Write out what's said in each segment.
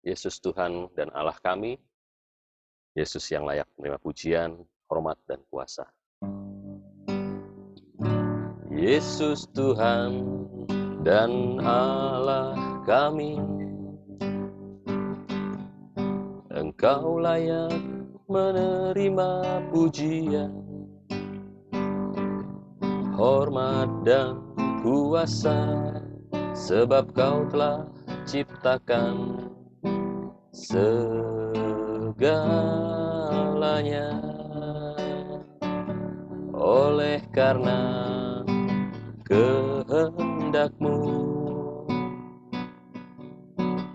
Yesus Tuhan dan Allah kami, Yesus yang layak menerima pujian, hormat, dan kuasa. Yesus Tuhan dan Allah kami, Engkau layak menerima pujian, hormat, dan kuasa, sebab Kau telah ciptakan segalanya. Oleh karena kehendak-Mu,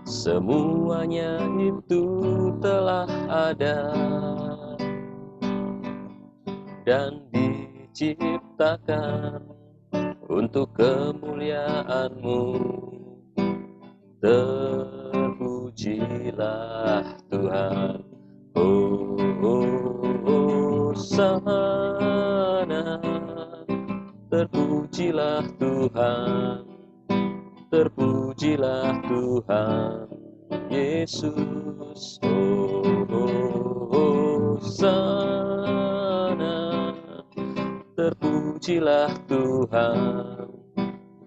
semuanya itu telah ada dan diciptakan untuk kemuliaan-Mu. Terpujilah Tuhan, Hosana. Terpujilah Tuhan, terpujilah Tuhan Yesus. Hosana. Terpujilah Tuhan,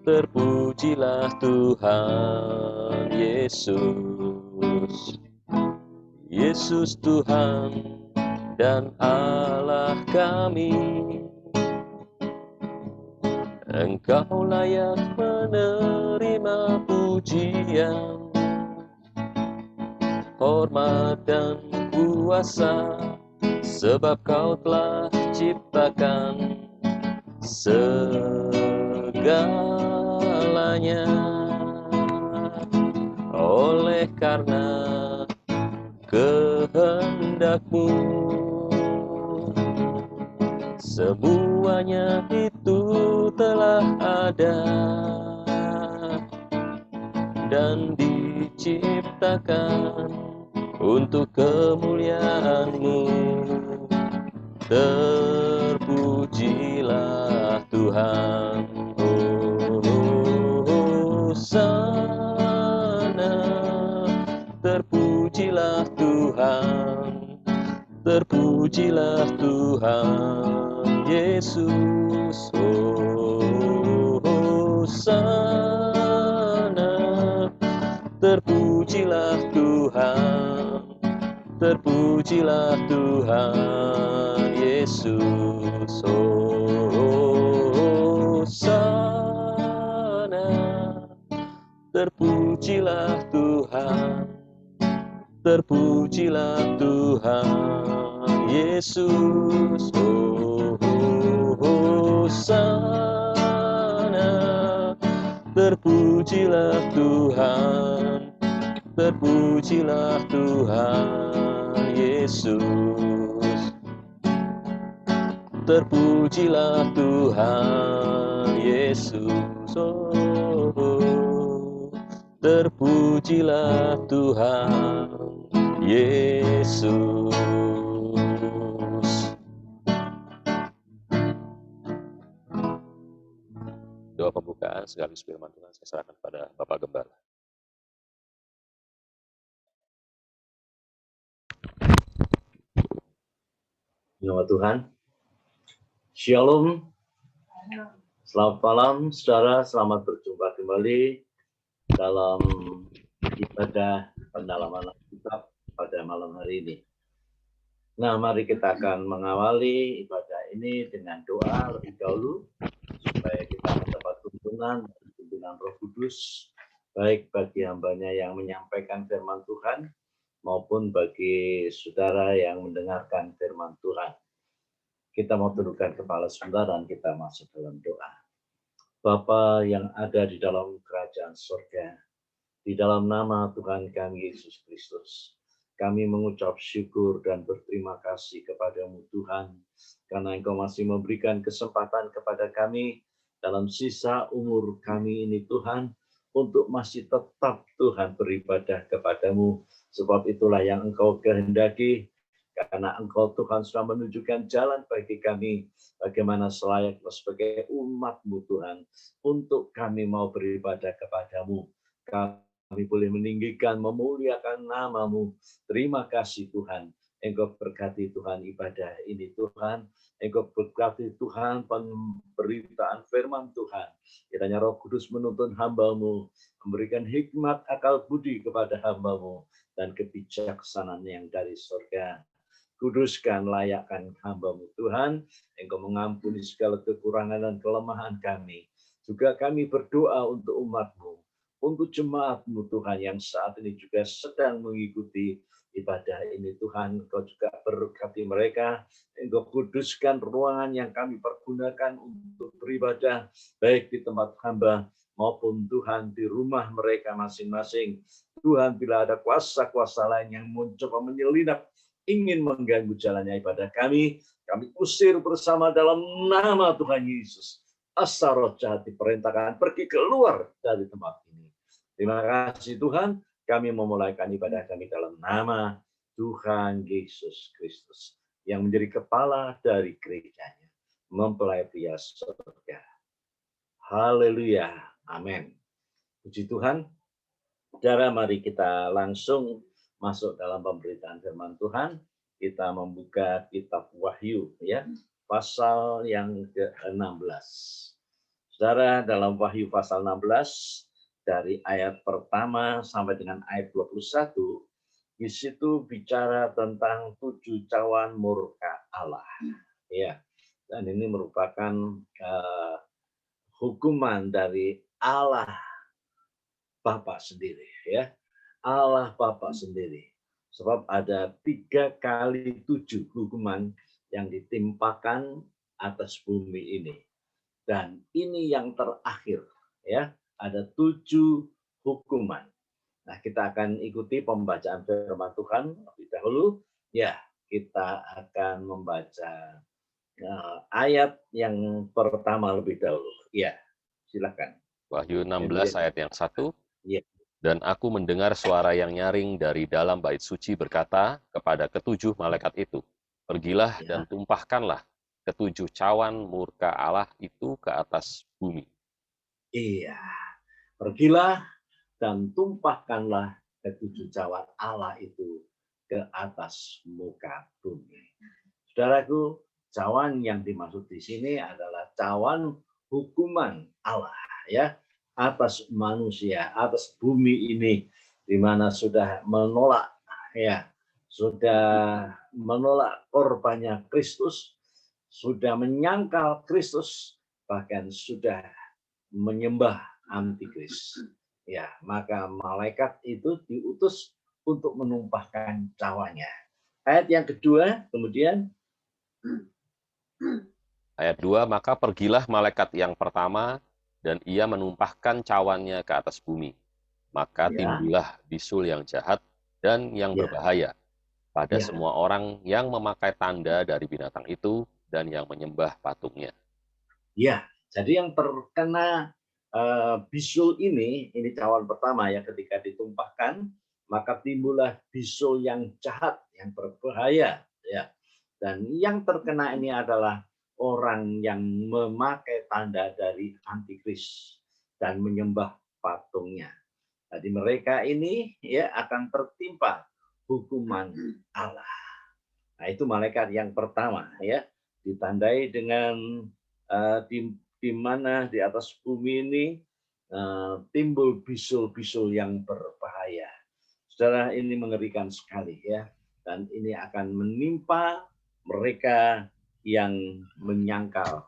terpujilah Tuhan Yesus. Yesus Tuhan dan Allah kami, Engkau layak menerima pujian, hormat, dan kuasa, sebab Kau telah ciptakan segalanya. Oleh karena kehendak-Mu, semuanya itu telah ada dan diciptakan untuk kemuliaan-Mu. Terpujilah Tuhan, Hosana. Terpujilah Tuhan, terpujilah Tuhan Yesus. Hosana. Terpujilah Tuhan, terpujilah Tuhan Yesus. Hosana. Terpujilah Tuhan, terpujilah Tuhan Yesus. Hosana. Terpujilah Tuhan, terpujilah Tuhan Yesus. Terpujilah Tuhan Yesus. Terpujilah Tuhan Yesus. Doa pembukaan sekaligus firman Tuhan saya serahkan pada Bapak Gembala. Nama Tuhan. Shalom. Selamat malam, saudara. Selamat berjumpa kembali dalam ibadah pendalaman Alkitab pada malam hari ini. Nah, mari kita akan mengawali ibadah ini dengan doa lebih dahulu, supaya kita mendapat tuntunan Roh Kudus, baik bagi hambanya yang menyampaikan firman Tuhan, maupun bagi saudara yang mendengarkan firman Tuhan. Kita mau tundukkan kepala sebentar dan kita masuk dalam doa. Bapa yang ada di dalam kerajaan surga, di dalam nama Tuhan kami Yesus Kristus, kami mengucap syukur dan berterima kasih kepada-Mu Tuhan, karena Engkau masih memberikan kesempatan kepada kami dalam sisa umur kami ini Tuhan, untuk masih tetap Tuhan beribadah kepada-Mu, sebab itulah yang Engkau kehendaki, karena Engkau Tuhan sudah menunjukkan jalan bagi kami, bagaimana selayaknya sebagai umat-Mu Tuhan, untuk kami mau beribadah kepada-Mu. kami boleh meninggikan, memuliakan nama-Mu. Terima kasih Tuhan. Engkau berkati Tuhan ibadah ini Tuhan. Engkau berkati Tuhan pemberitaan firman Tuhan. Kiranya Roh Kudus menuntun hamba-Mu, memberikan hikmat akal budi kepada hamba-Mu, dan kebijaksanaan yang dari surga. Kuduskan, layakkan hamba-Mu Tuhan. Engkau mengampuni segala kekurangan dan kelemahan kami. Juga kami berdoa untuk umat-Mu, untuk jemaat-Mu Tuhan yang saat ini juga sedang mengikuti ibadah ini Tuhan. Engkau juga berkati mereka. Engkau kuduskan ruangan yang kami pergunakan untuk beribadah, baik di tempat hamba maupun Tuhan di rumah mereka masing-masing. Tuhan, bila ada kuasa-kuasa lain yang mencoba menyelinap, ingin mengganggu jalannya ibadah kami usir bersama dalam nama Tuhan Yesus. Asa roh jahat diperintahkan pergi keluar dari tempat ini. Terima kasih Tuhan, kami memulaikan ibadah kami dalam nama Tuhan Yesus Kristus, yang menjadi kepala dari gerejanya, mempelai pria surga. Haleluya, amin. Puji Tuhan. Saudara, mari kita langsung masuk dalam pemberitaan firman Tuhan. Kita membuka kitab Wahyu, ya, pasal yang ke-16. Saudara, dalam Wahyu pasal 16, dari ayat pertama sampai dengan ayat 21, di situ bicara tentang 7 cawan murka Allah. Ya, dan ini merupakan hukuman dari Allah Bapa sendiri, ya. Allah Bapa sendiri. Sebab ada 3 kali 7 hukuman yang ditimpakan atas bumi ini. Dan ini yang terakhir, ya. Ada 7 hukuman. Nah, kita akan ikuti pembacaan firman Tuhan lebih dahulu. Ya, kita akan membaca ayat yang pertama lebih dahulu. Ya, silakan. Wahyu 16 ayat yang 1. Ya. Dan aku mendengar suara yang nyaring dari dalam bait suci berkata kepada ke-7 malaikat itu, pergilah dan tumpahkanlah ke-7 cawan murka Allah itu ke atas bumi. Iya, pergilah dan tumpahkanlah ke-7 cawan Allah itu ke atas muka bumi. Saudaraku, cawan yang dimaksud di sini adalah cawan hukuman Allah, ya, atas manusia, atas bumi ini, di mana sudah menolak, ya, sudah menolak korbannya Kristus, sudah menyangkal Kristus, bahkan sudah menyembah antikris. Ya, maka malaikat itu diutus untuk menumpahkan cawannya. Ayat yang kedua, kemudian ayat 2, maka pergilah malaikat yang pertama dan ia menumpahkan cawannya ke atas bumi. Maka timbullah bisul yang jahat dan yang berbahaya pada semua orang yang memakai tanda dari binatang itu dan yang menyembah patungnya. Ya, jadi yang terkena bisul ini cawan pertama ya, ketika ditumpahkan, maka timbullah bisul yang jahat, yang berbahaya, ya. Dan yang terkena ini adalah orang yang memakai tanda dari antikris dan menyembah patungnya. Jadi mereka ini ya akan tertimpa hukuman Allah. Nah, itu malaikat yang pertama, ya, ditandai dengan di mana di atas bumi ini timbul bisul-bisul yang berbahaya. Saudara, ini mengerikan sekali, ya, dan ini akan menimpa mereka yang menyangkal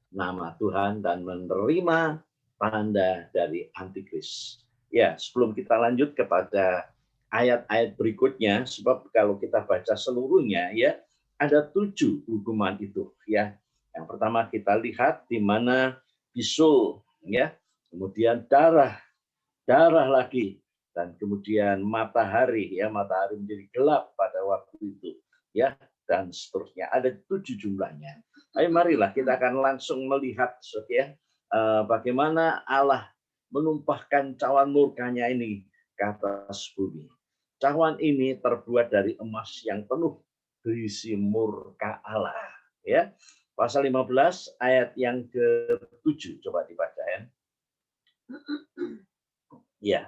nama Tuhan dan menerima tanda dari antikris. Ya, sebelum kita lanjut kepada ayat-ayat berikutnya, sebab kalau kita baca seluruhnya, ya, ada 7 hukuman itu, ya. Yang pertama kita lihat di mana bisul, ya, kemudian darah lagi, dan kemudian matahari, ya, matahari menjadi gelap pada waktu itu, ya, dan seterusnya. Ada 7 jumlahnya. Ayo marilah kita akan langsung melihat, ya, bagaimana Allah menumpahkan cawan murkanya ini ke atas bumi. Cawan ini terbuat dari emas yang penuh berisi murka Allah, ya. Pasal 15 ayat yang ke-7, coba dibaca, ya. Ya.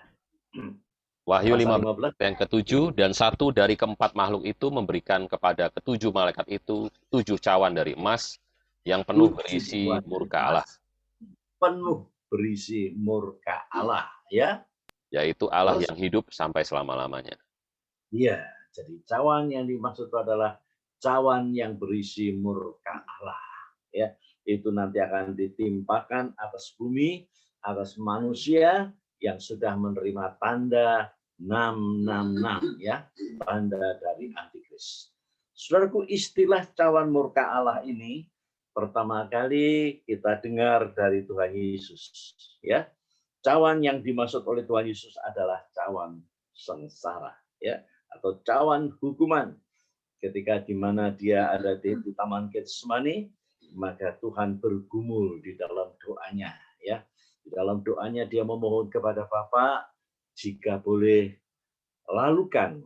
Wahyu Pasal 15 yang ke-7, dan satu dari keempat makhluk itu memberikan kepada ketujuh malaikat itu 7 cawan dari emas yang penuh 7 berisi cawan murka emas, Allah, penuh berisi murka Allah, ya. yaitu Allah Terus, yang hidup sampai selama-lamanya. iya, jadi cawan yang dimaksud itu adalah cawan yang berisi murka Allah, ya. Itu nanti akan ditimpakan atas bumi, atas manusia yang sudah menerima tanda 666, ya, tanda dari antikris. Saudaraku, istilah cawan murka Allah ini pertama kali kita dengar dari Tuhan Yesus, ya. Cawan yang dimaksud oleh Tuhan Yesus adalah cawan sengsara, ya, atau cawan hukuman. Ketika di mana dia ada di Taman Getsemani, maka Tuhan bergumul di dalam doanya, ya. Di dalam doanya dia memohon kepada Bapa, jika boleh lalukan,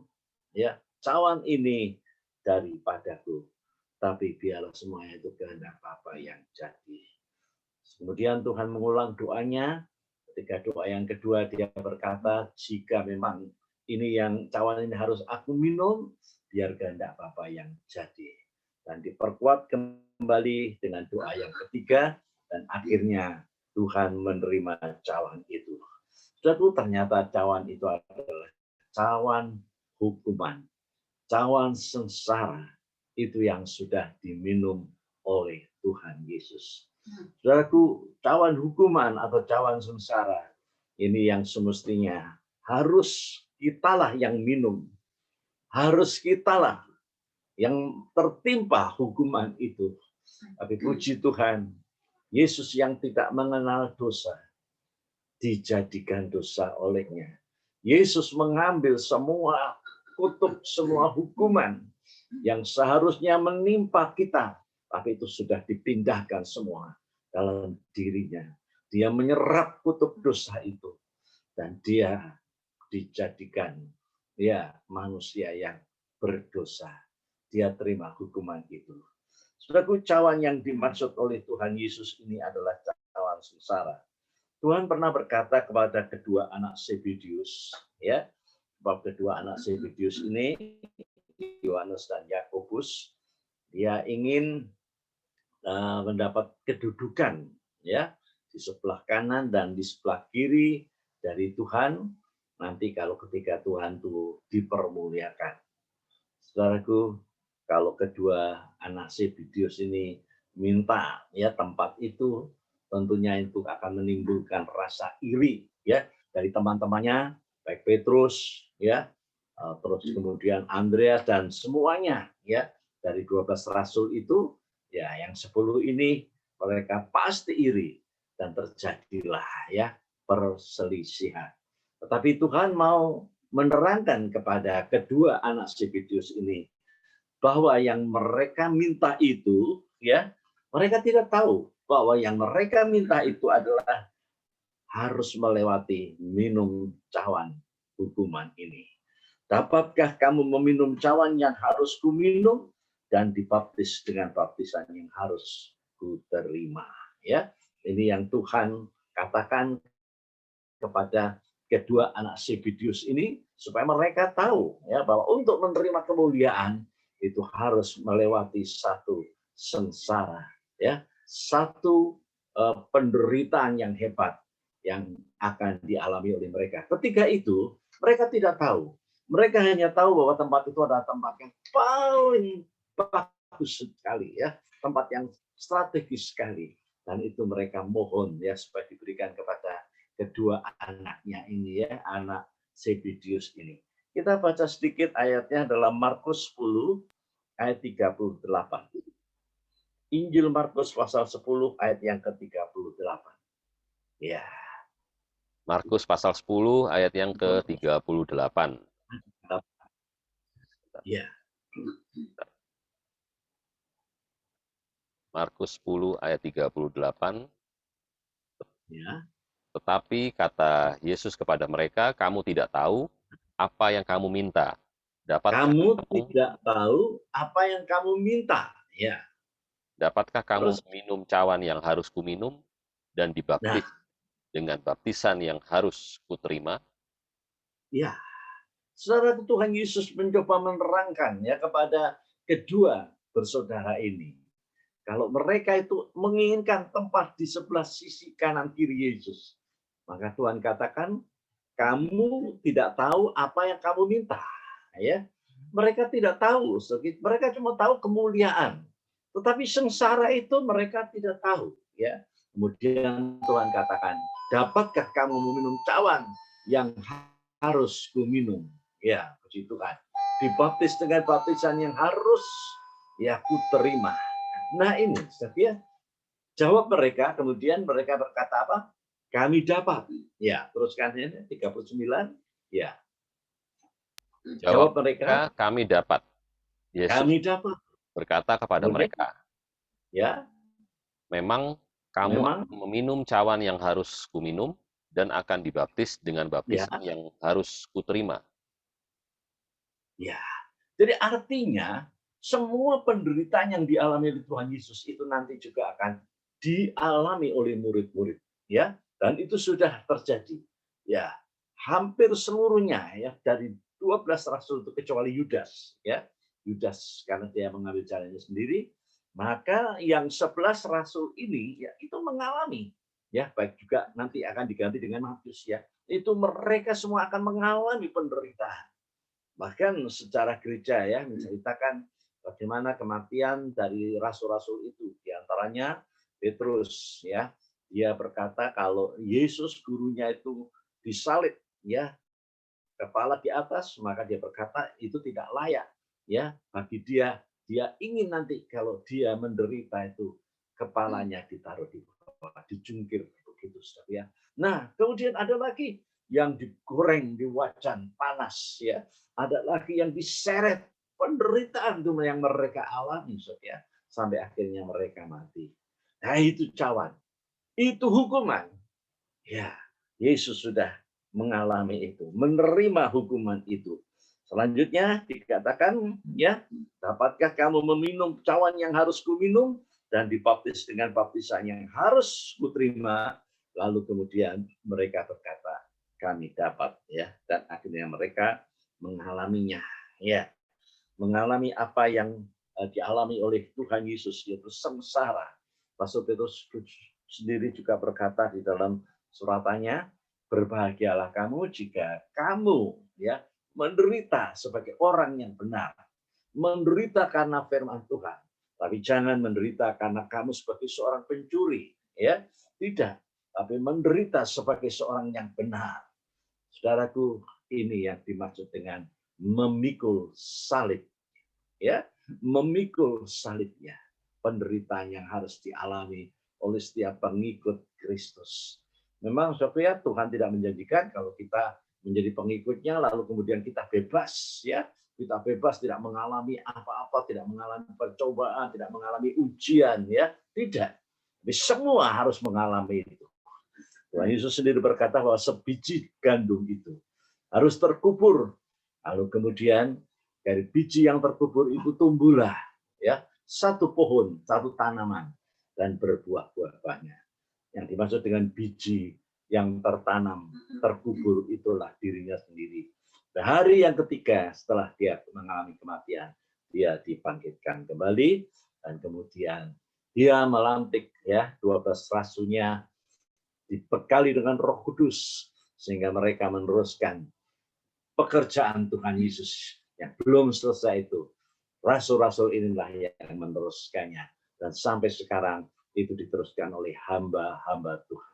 ya, cawan ini daripadaku, tapi biarlah semuanya itu kehendak Bapa yang jadi. Kemudian Tuhan mengulang doanya. Ketika doa yang kedua dia berkata, jika memang ini yang cawan ini harus aku minum, biar kehendak Bapa yang jadi. Dan diperkuat kembali dengan doa yang ketiga, dan akhirnya Tuhan menerima cawan itu. Saudaraku, ternyata cawan itu adalah cawan hukuman, cawan sengsara, itu yang sudah diminum oleh Tuhan Yesus. Saudaraku, cawan hukuman atau cawan sengsara ini yang semestinya harus kitalah yang minum, harus kitalah yang tertimpa hukuman itu. Tapi puji Tuhan, Yesus yang tidak mengenal dosa dijadikan dosa olehnya. Yesus mengambil semua kutuk, semua hukuman yang seharusnya menimpa kita, tapi itu sudah dipindahkan semua dalam dirinya. Dia menyerap kutuk dosa itu, dan dia dijadikan manusia yang berdosa. Dia terima hukuman itu. Saudaraku, cawan yang dimaksud oleh Tuhan Yesus ini adalah cawan sengsara. Tuhan pernah berkata kepada kedua anak Zebedeus, ya, sebab kedua anak Zebedeus ini, Yohanes dan Yakobus, dia ingin mendapat kedudukan, ya, di sebelah kanan dan di sebelah kiri dari Tuhan. Nanti kalau ketika Tuhan itu dipermuliakan, saudaraku, kalau kedua anak Zebedeus ini minta, ya, tempat itu, tentunya itu akan menimbulkan rasa iri, ya, dari teman-temannya, baik Petrus, ya, terus kemudian Andreas dan semuanya, ya, dari 12 rasul itu, ya, yang 10 ini mereka pasti iri, dan terjadilah, ya, perselisihan. Tetapi Tuhan mau menerangkan kepada kedua anak Zebedeus ini bahwa yang mereka minta itu, ya, mereka tidak tahu bahwa yang mereka minta itu adalah harus melewati minum cawan hukuman ini. Dapatkah kamu meminum cawan yang harus kuminum dan dibaptis dengan baptisan yang harus kuterima, ya. Ini yang Tuhan katakan kepada kedua anak Zebedeus ini, supaya mereka tahu, ya, bahwa untuk menerima kemuliaan itu harus melewati satu sengsara, ya, satu penderitaan yang hebat yang akan dialami oleh mereka. Ketika itu mereka tidak tahu, mereka hanya tahu bahwa tempat itu adalah tempat yang paling bagus sekali, ya, tempat yang strategis sekali, dan itu mereka mohon, ya, supaya diberikan kepada kedua anaknya ini, ya, anak Zebedeus ini. Kita baca sedikit ayatnya dalam Markus 10 ayat 38. Injil Markus pasal 10 ayat yang ke-38. Ya. Markus pasal 10 ayat yang ke-38. Ya. Markus 10 ayat 38. Ya. Tetapi kata Yesus kepada mereka, kamu tidak tahu apa yang kamu minta. Kamu tidak tahu apa yang kamu minta. Ya. Dapatkah kamu Terus, minum cawan yang harus kuminum dan dibaptis dengan baptisan yang harus kuterima? Ya. Saudara, Tuhan Yesus mencoba menerangkan ya kepada kedua bersaudara ini. Kalau mereka itu menginginkan tempat di sebelah sisi kanan kiri Yesus, maka Tuhan katakan, kamu tidak tahu apa yang kamu minta. Ya, mereka tidak tahu, mereka cuma tahu kemuliaan. Tetapi sengsara itu mereka tidak tahu. Ya, kemudian Tuhan katakan, dapatkah kamu meminum cawan yang harus kuminum? Ya, puji Tuhan. Dibaptis dengan baptisan yang harus ya ku terima. Nah ini, ya, jawab mereka, kemudian mereka berkata apa? Kami dapat. Ya, teruskan ini 39. Ya. Jawab mereka, kami dapat. Yesus berkata kepada mereka, ya, memang kamu akan meminum cawan yang harus kuminum dan akan dibaptis dengan baptisan yang harus kuterima. Ya, jadi artinya semua penderitaan yang dialami oleh Tuhan Yesus itu nanti juga akan dialami oleh murid-murid, ya, dan itu sudah terjadi, ya, hampir seluruhnya, ya, dari 12 rasul itu kecuali Yudas, ya, Yudas karena dia mengambil jalannya sendiri, maka yang 11 rasul ini, ya, itu mengalami, ya, baik juga nanti akan diganti dengan Matius, ya, itu mereka semua akan mengalami penderitaan. Bahkan secara gereja ya menceritakan bagaimana kematian dari rasul-rasul itu. Di antaranya Petrus ya, dia berkata kalau Yesus gurunya itu disalib ya, kepala di atas, maka dia berkata itu tidak layak ya bagi dia. Dia ingin nanti kalau dia menderita itu kepalanya ditaruh di bawah, dijungkir begitu ya. Nah, kemudian ada lagi yang digoreng di wajan panas ya. Ada lagi yang diseret penderitaan itu yang mereka alami ya, sampai akhirnya mereka mati. Nah, itu cawan. Itu hukuman. Ya, Yesus sudah mengalami itu, menerima hukuman itu. Selanjutnya dikatakan, ya, dapatkah kamu meminum cawan yang harus kuminum dan dibaptis dengan baptisan yang harus kuterima? Lalu kemudian mereka berkata, kami dapat, ya, dan akhirnya mereka mengalaminya, ya, mengalami apa yang dialami oleh Tuhan Yesus, yaitu sengsara. Rasul Petrus sendiri juga berkata di dalam suratannya, berbahagialah kamu jika kamu ya menderita sebagai orang yang benar, menderita karena firman Tuhan, tapi jangan menderita karena kamu sebagai seorang pencuri, ya, tidak, tapi menderita sebagai seorang yang benar. Saudaraku, ini yang dimaksud dengan memikul salib, ya, memikul salibnya, penderitaan yang harus dialami oleh setiap pengikut Kristus. Memang saudara, Tuhan tidak menjanjikan kalau kita menjadi pengikutnya lalu kemudian kita bebas, ya, kita bebas tidak mengalami apa-apa, tidak mengalami percobaan, tidak mengalami ujian, ya, tidak. Tapi semua harus mengalami itu. Tuhan Yesus sendiri berkata bahwa sebiji gandum itu harus terkubur. Lalu kemudian dari biji yang terkubur itu tumbuhlah ya satu pohon, satu tanaman dan berbuah-buah banyak. Yang dimaksud dengan biji yang tertanam, terkubur itulah dirinya sendiri. Nah, hari yang ketiga setelah dia mengalami kematian, dia dibangkitkan kembali dan kemudian dia melantik ya 12 rasulnya, dibekali dengan Roh Kudus sehingga mereka meneruskan pekerjaan Tuhan Yesus yang belum selesai itu. Rasul-rasul inilah yang meneruskannya dan sampai sekarang itu diteruskan oleh hamba-hamba Tuhan.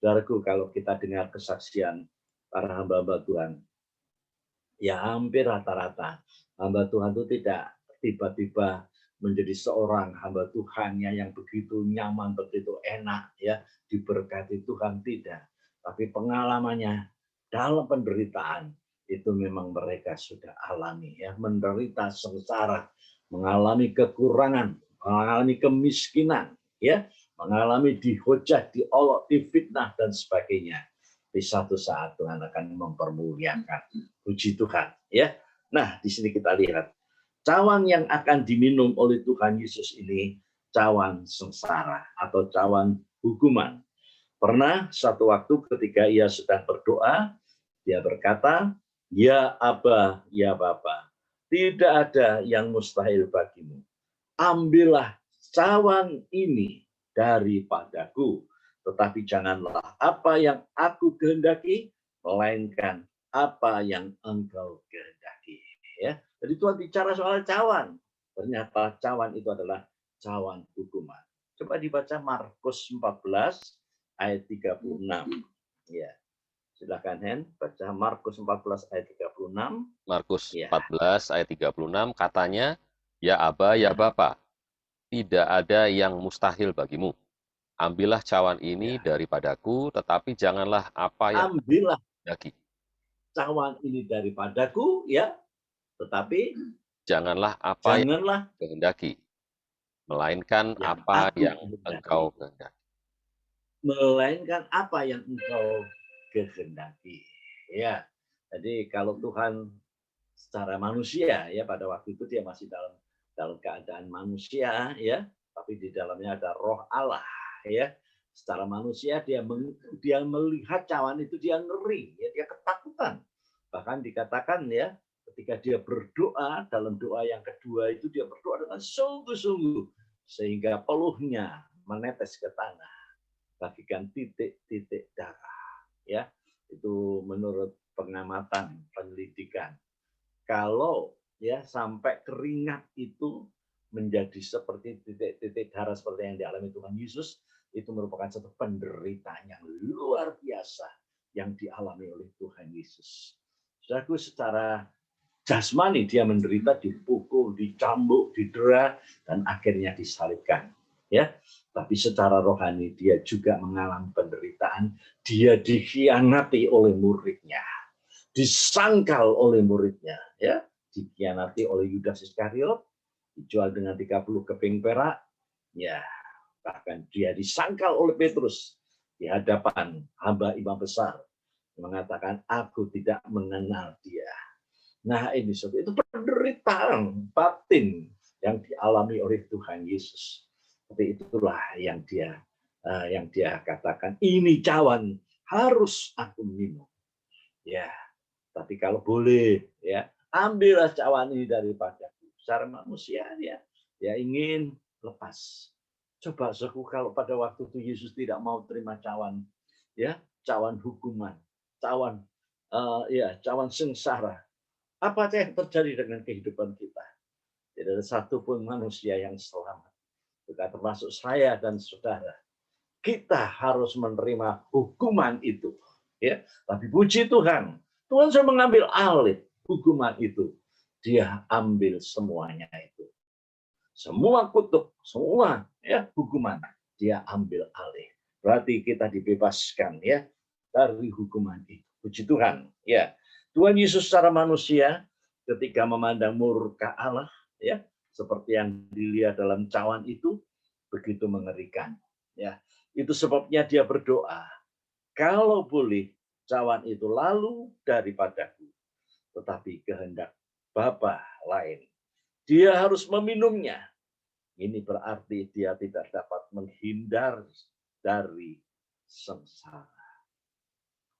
Saudaraku, kalau kita dengar kesaksian para hamba-hamba Tuhan, ya hampir rata-rata hamba Tuhan itu tidak tiba-tiba menjadi seorang hamba Tuhannya yang begitu nyaman, begitu enak, ya, diberkati Tuhan, tidak. Tapi pengalamannya dalam penderitaan itu memang mereka sudah alami, ya, menderita sengsara, mengalami kekurangan, mengalami kemiskinan, ya, mengalami dihujat, diolok, difitnah dan sebagainya. Di satu saat Tuhan akan mempermuliakan. Puji Tuhan, ya. Nah, di sini kita lihat cawan yang akan diminum oleh Tuhan Yesus ini cawan sengsara atau cawan hukuman. Pernah satu waktu ketika ia sedang berdoa, dia berkata, Ya Aba, ya Bapa, tidak ada yang mustahil bagimu. Ambillah cawan ini daripadaku, tetapi janganlah apa yang aku kehendaki, melainkan apa yang engkau kehendaki. Ya, jadi Tuhan bicara soal cawan. Ternyata cawan itu adalah cawan hukuman. Coba dibaca Markus 14 ayat 36. Ya, silakan Hen, baca Markus 14 ayat 36. Markus Ya. 14 ayat 36 katanya, ya Aba, ya Bapa, tidak ada yang mustahil bagimu. Ambillah cawan ini daripadaku, tetapi janganlah apa yang ambillah kehendaki. cawan ini daripadaku, ya, tetapi Janganlah apa yang janganlah kehendaki, melainkan yang apa aku yang engkau kehendaki, kehendaki. melainkan apa yang engkau kehendaki. Ya, jadi kalau Tuhan secara manusia, ya, pada waktu itu dia masih dalam keadaan manusia, ya, tapi di dalamnya ada Roh Allah, ya. Secara manusia dia melihat cawan itu, dia ngeri, ya, dia ketakutan. Bahkan dikatakan, ya, ketika dia berdoa, dalam doa yang kedua itu dia berdoa dengan sungguh-sungguh sehingga peluhnya menetes ke tanah bagikan titik-titik darah, ya. Itu menurut pengamatan penyelidikan. Kalau, ya, sampai keringat itu menjadi seperti titik-titik darah seperti yang dialami Tuhan Yesus, itu merupakan satu penderitaan yang luar biasa yang dialami oleh Tuhan Yesus. Saudaraku, secara jasmani dia menderita, dipukul, dicambuk, didera, dan akhirnya disalibkan. Ya, tapi secara rohani dia juga mengalami penderitaan. Dia dikhianati oleh muridnya, disangkal oleh muridnya, ya, dikhianati oleh Yudas Iskariot, dijual dengan 30 keping perak, ya, bahkan dia disangkal oleh Petrus di hadapan hamba imam besar, mengatakan aku tidak mengenal dia. Nah, ini itu penderitaan batin yang dialami oleh Tuhan Yesus. Tapi itulah yang dia katakan, ini cawan harus aku minum. Ya, tapi kalau boleh, ya, ambillah cawan ini daripadaku. Secara manusia dia ingin lepas. Coba suku kalau pada waktu itu Yesus tidak mau terima cawan, ya, cawan hukuman, cawan cawan sengsara. Apa yang terjadi dengan kehidupan kita? Tidak ada satupun manusia yang selamat. Bukan termasuk saya dan saudara. Kita harus menerima hukuman itu. Ya, tapi puji Tuhan, Tuhan sudah mengambil alih hukuman itu. Dia ambil semuanya itu. Semua kutuk, semua, ya, hukuman dia ambil alih. Berarti kita dibebaskan, ya, dari hukuman itu. Puji Tuhan, ya. Tuhan Yesus secara manusia ketika memandang murka Allah, ya, seperti yang dilihat dalam cawan itu, begitu mengerikan, ya. Itu sebabnya dia berdoa, kalau boleh cawan itu lalu daripadaku, tetapi kehendak Bapa lain. Dia harus meminumnya. Ini berarti dia tidak dapat menghindar dari sengsara.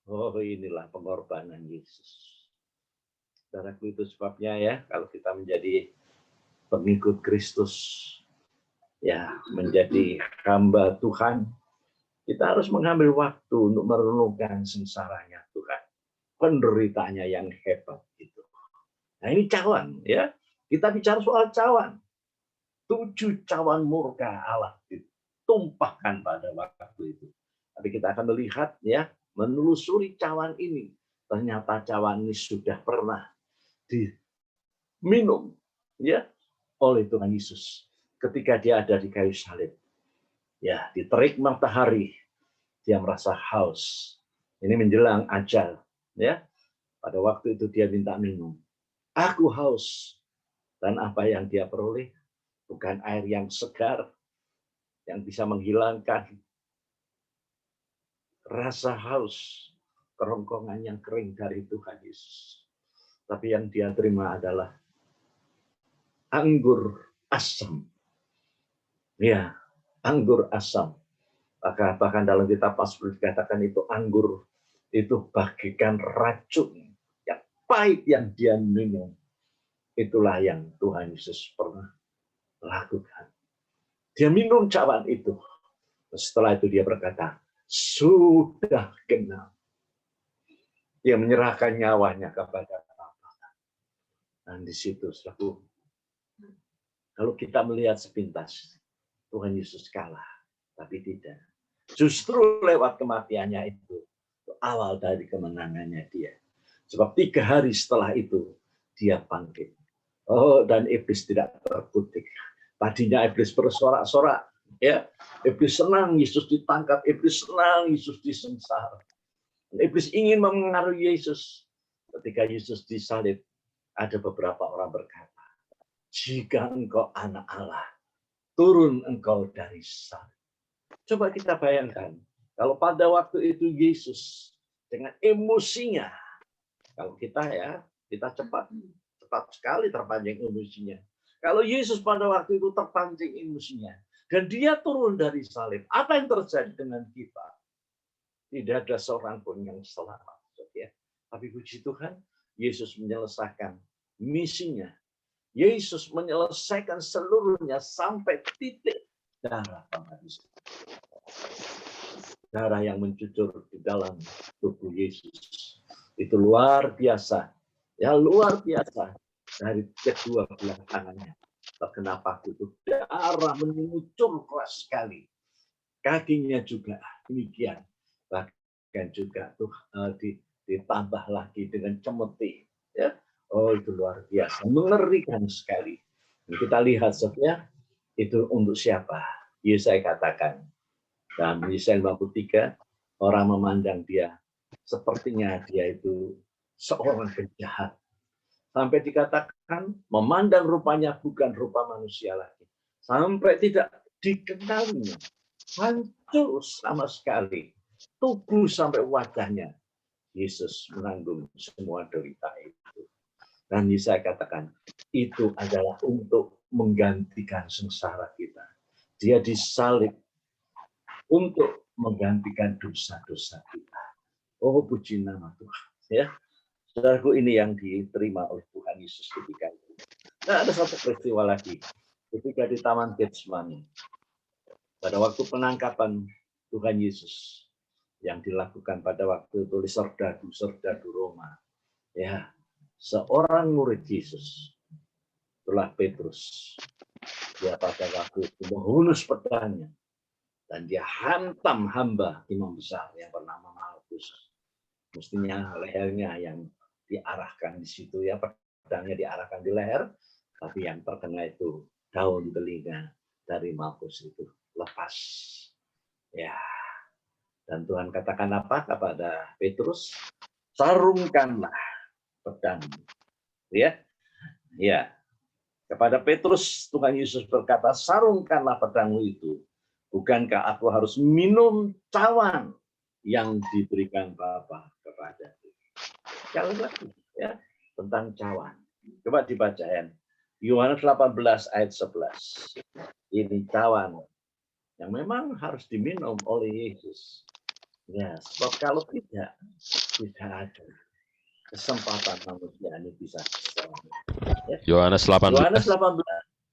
Oh, inilah pengorbanan Yesus. Saudaraku, itu sebabnya, ya, kalau kita menjadi pengikut Kristus, ya, menjadi hamba Tuhan, kita harus mengambil waktu untuk merenungkan sengsaranya Tuhan, penderitaannya yang hebat itu. Nah, ini cawan, ya. Kita bicara soal cawan. 7 cawan murka Allah ditumpahkan pada waktu itu. Tapi kita akan melihat, ya, menelusuri cawan ini. Ternyata cawan ini sudah pernah diminum, ya, oleh Tuhan Yesus ketika dia ada di kayu salib. Ya, di terik matahari dia merasa haus. Ini menjelang ajal, ya. Pada waktu itu dia minta minum. Aku haus. Dan apa yang dia peroleh bukan air yang segar yang bisa menghilangkan rasa haus, kerongkongan yang kering dari Tuhan Yesus. Tapi yang dia terima adalah anggur asam. Ya, anggur asam. Bahkan dalam kitab Mazmur dikatakan itu anggur itu bagikan racun yang pahit yang dia minum, itulah yang Tuhan Yesus pernah lakukan. Dia minum cawan itu. Setelah itu dia berkata, sudah genap. Dia menyerahkan nyawanya kepada Bapa. Dan di situ, kalau kita melihat sepintas, Tuhan Yesus kalah, tapi tidak. Justru lewat kematiannya itu awal dari kemenangannya dia. Sebab 3 hari setelah itu dia bangkit. Oh, dan iblis tidak terkutik. Tadinya iblis bersorak-sorak, ya. Iblis senang Yesus ditangkap, iblis senang Yesus disengsara. Iblis ingin mempengaruhi Yesus. Ketika Yesus disalib, ada beberapa orang berkata, jika engkau anak Allah, turun engkau dari salib. Coba kita bayangkan, kalau pada waktu itu Yesus dengan emosinya, kalau kita kita cepat sekali terpancing emosinya. Kalau Yesus pada waktu itu terpancing emosinya, dan dia turun dari salib, apa yang terjadi dengan kita? Tidak ada seorang pun yang selamat. Ya. Tapi puji Tuhan, Yesus menyelesaikan misinya. Yesus menyelesaikan seluruhnya sampai titik darah penghabisan. Darah yang mencucur di dalam tubuh Yesus. Itu luar biasa. Ya, luar biasa. Dari kedua belah tangannya terkena paku itu. Darah mengucur keras sekali. Kakinya juga demikian. Bahkan juga tuh ditambah lagi dengan cemeti. Ya. Oh, itu luar biasa. Mengerikan sekali. Dan kita lihat sebenarnya itu untuk siapa? Yesaya katakan. Dan Yesaya 53, orang memandang dia sepertinya dia itu seorang penjahat. Sampai dikatakan memandang rupanya bukan rupa manusia lagi. Sampai tidak dikenalinya. Hancur sama sekali. Tubuh sampai wajahnya. Yesus menanggung semua derita itu. Dan Yesaya katakan, itu adalah untuk menggantikan sengsara kita. Dia disalib untuk menggantikan dosa-dosa kita. Oh, puji nama Tuhan. Ya, saudaraku, ini yang diterima oleh Tuhan Yesus ketika itu. Nah, ada satu peristiwa lagi. Ketika di Taman Getsemani, pada waktu penangkapan Tuhan Yesus yang dilakukan pada waktu itu serdadu Roma. Ya, seorang murid Yesus, itulah Petrus. Dia pada waktu itu menghunus pedangnya. Dan dia hantam hamba imam besar yang bernama Malkus. Mestinya lehernya yang diarahkan di situ, ya, pedangnya diarahkan di leher, tapi yang terkena itu daun telinga dari Malkus itu lepas. Ya. Dan Tuhan katakan apa kepada Petrus? Sarungkanlah pedang. Ya. Ya. Kepada Petrus Tuhan Yesus berkata, sarungkanlah pedangmu itu. Bukankah aku harus minum cawan yang diberikan Bapa kepadaku? Sekali lagi, ya, tentang cawan. Coba dibacain. Yohanes 18 ayat 11. Ini cawan yang memang harus diminum oleh Yesus. Ya, sebab kalau tidak ada kesempatan manusia ini bisa selamat. Ya. Yohanes 18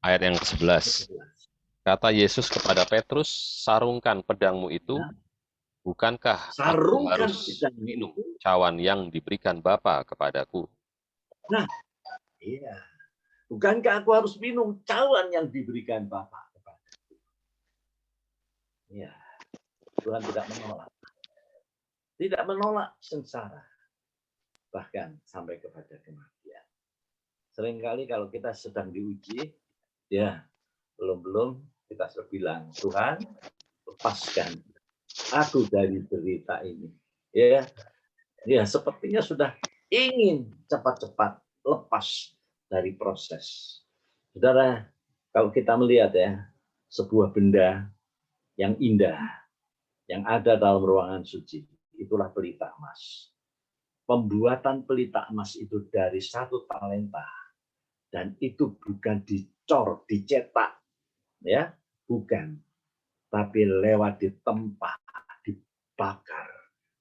ayat yang ke-11. 11. Kata Yesus kepada Petrus, sarungkan pedangmu itu, bukankah aku harus minum cawan yang diberikan Bapa kepadaku? Nah, iya. Bukankah aku harus minum cawan yang diberikan Bapa kepadaku? Iya. Tuhan tidak menolak. Tidak menolak sengsara. Bahkan sampai kepada kematian. Seringkali kalau kita sedang diuji, ya, belum kita sudah bilang, Tuhan, lepaskan aku dari derita ini. Ya, ya, sepertinya sudah ingin cepat-cepat lepas dari proses. Saudara, kalau kita melihat ya, sebuah benda yang indah yang ada dalam ruangan suci, itulah pelita emas. Pembuatan pelita emas itu dari 1 talenta, dan itu bukan dicor, dicetak, ya, bukan, tapi lewat ditempa, dibakar,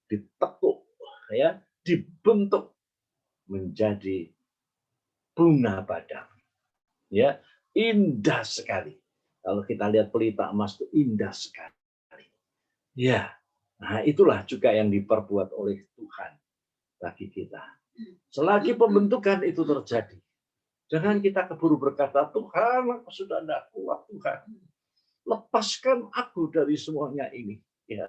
ditekuk, ya, dibentuk menjadi bunga padang. Ya, indah sekali. Kalau kita lihat pelita emas itu indah sekali. Ya, nah itulah juga yang diperbuat oleh Tuhan bagi kita. Selagi pembentukan itu terjadi, jangan kita keburu berkata, Tuhan, aku sudah tidak kuat, Tuhan. Lepaskan aku dari semuanya ini. Ya,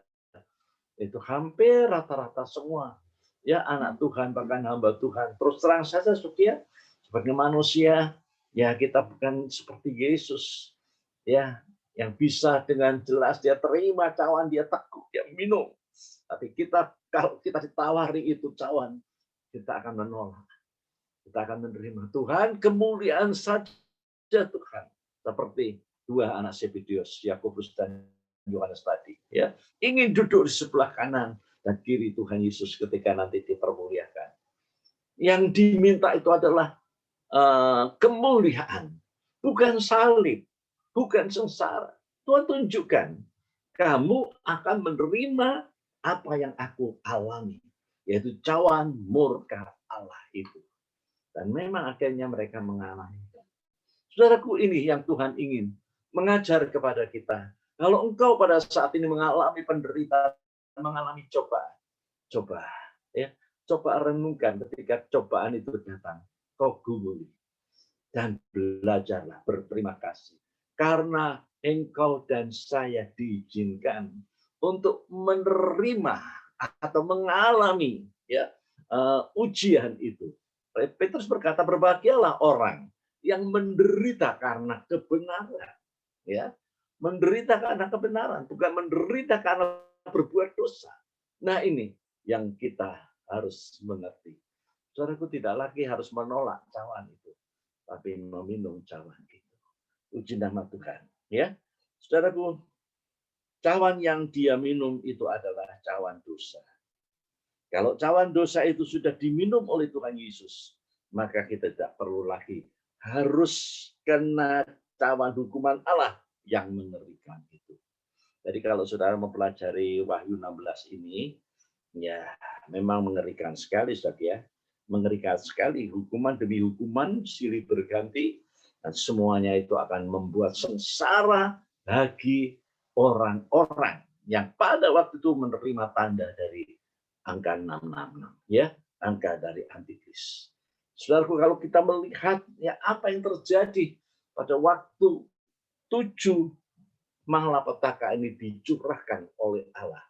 itu hampir rata-rata semua. Ya, anak Tuhan, bahkan hamba Tuhan. Terus terang saja, Saudara, sebagai manusia, ya kita bukan seperti Yesus. Ya, yang bisa dengan jelas dia terima cawan, dia takut, dia minum. Tapi kita, kalau kita ditawari itu cawan, kita akan menolak. Kita akan menerima. Tuhan, kemuliaan saja Tuhan. Seperti dua anak Zebedeus, Yakobus dan Yohanes tadi. Ya, ingin duduk di sebelah kanan dan kiri Tuhan Yesus ketika nanti dipermuliakan. Yang diminta itu adalah kemuliaan. Bukan salib. Bukan sengsara. Tuhan tunjukkan. Kamu akan menerima apa yang aku alami. Yaitu cawan murka Allah itu. Dan memang akhirnya mereka mengalami. Saudaraku, ini yang Tuhan ingin mengajar kepada kita. Kalau engkau pada saat ini mengalami penderitaan, mengalami cobaan, coba renungkan ketika cobaan itu datang. Kau gumuli dan belajarlah berterima kasih. Karena engkau dan saya diizinkan untuk menerima atau mengalami ujian itu. Petrus berkata, berbahagialah orang yang menderita karena kebenaran. Ya, menderita karena kebenaran, bukan menderita karena berbuat dosa. Nah, ini yang kita harus mengerti. Saudaraku, tidak lagi harus menolak cawan itu, tapi meminum cawan itu. Puji nama Tuhan. Ya, saudaraku, cawan yang dia minum itu adalah cawan dosa. Kalau cawan dosa itu sudah diminum oleh Tuhan Yesus, maka kita tidak perlu lagi harus kena cawan hukuman Allah yang mengerikan itu. Jadi kalau saudara mempelajari Wahyu 16 ini, ya memang mengerikan sekali, saudara ya. Mengerikan sekali, hukuman demi hukuman silih berganti, dan semuanya itu akan membuat sengsara bagi orang-orang yang pada waktu itu menerima tanda dari angka 666, ya, angka dari antikris. Saudaraku, kalau kita melihat ya apa yang terjadi pada waktu 7 malapetaka ini dicurahkan oleh Allah,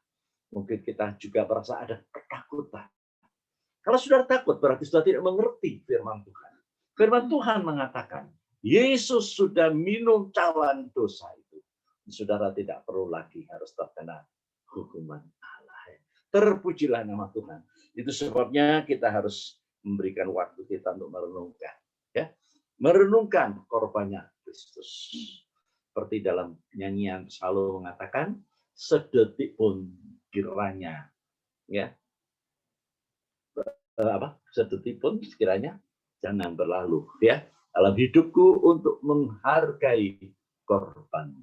mungkin kita juga merasa ada ketakutan. Kalau saudara takut, berarti saudara tidak mengerti firman Tuhan. Firman Tuhan mengatakan, Yesus sudah minum cawan dosa itu. Saudara tidak perlu lagi harus terkena hukuman Allah. Terpujilah nama Tuhan. Itu sebabnya kita harus memberikan waktu kita untuk merenungkan. Ya, merenungkan korbannya Kristus. Seperti dalam nyanyian selalu mengatakan, sedetik pun kiranya, ya, sedetik pun sekiranya jangan berlalu, ya, dalam hidupku untuk menghargai korban.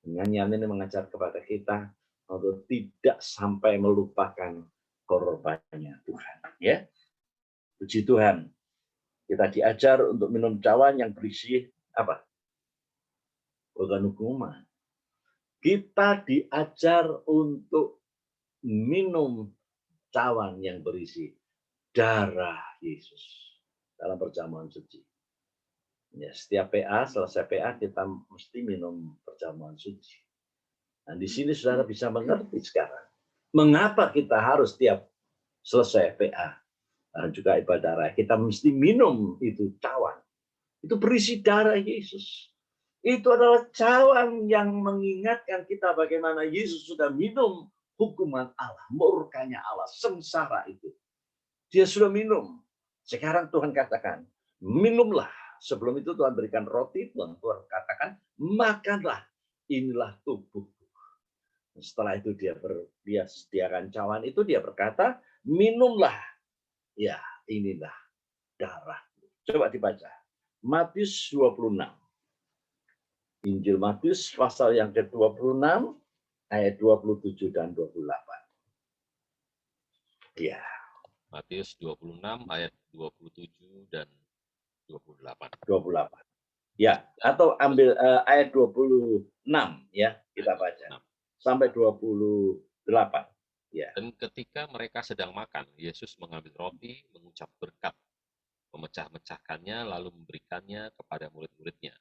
Nyanyian ini mengajar kepada kita untuk tidak sampai melupakan korbannya Tuhan. Ya, puji Tuhan. Kita diajar untuk minum cawan yang berisi apa? Bukan hukuman. Kita diajar untuk minum cawan yang berisi darah Yesus dalam perjamuan suci. Ya, setiap PA, selesai PA kita mesti minum perjamuan suci. Nah, di sini saudara bisa mengerti sekarang mengapa kita harus tiap selesai PA dan juga ibadah raya kita mesti minum itu cawan. Itu berisi darah Yesus. Itu adalah cawan yang mengingatkan kita bagaimana Yesus sudah minum hukuman Allah, murkanya Allah, sengsara itu. Dia sudah minum. Sekarang Tuhan katakan, minumlah. Sebelum itu Tuhan berikan roti, Tuhan katakan, makanlah. Inilah tubuhku. Setelah itu dia sediakan cawan itu, dia berkata, minumlah. Ya, inilah darah. Coba dibaca. Matius 26. Injil Matius pasal yang ke-26, ayat 27 dan 28. Ya. Matius 26 ayat 27 dan 28. 28. Ya, atau ambil ayat 26 ya, kita baca. Sampai 28. Ya. Dan ketika mereka sedang makan, Yesus mengambil roti, mengucap berkat, memecah-mecahkannya, lalu memberikannya kepada murid-muridnya.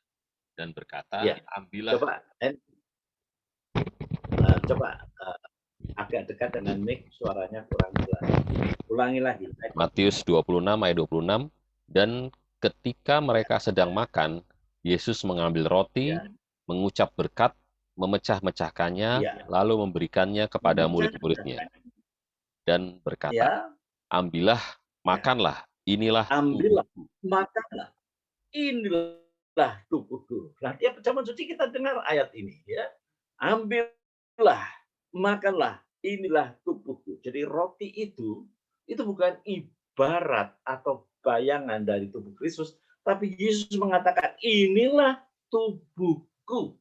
Dan berkata, Ya. ambillah. Coba agak dekat dengan mic, suaranya kurang jelas. Ulangi lagi. Matius 26 ayat 26. Dan ketika mereka sedang makan, Yesus mengambil roti, mengucap berkat, memecah-mecahkannya, lalu memberikannya kepada murid-muridnya. Dan berkata, ambillah, makanlah, inilah ambillah, tubuhku. makanlah, inilah tubuhku. Nah, tiap perjamuan suci kita dengar ayat ini, ya. Ambillah, makanlah, inilah tubuhku. Jadi roti itu bukan ibarat atau bayangan dari tubuh Kristus, tapi Yesus mengatakan inilah tubuhku.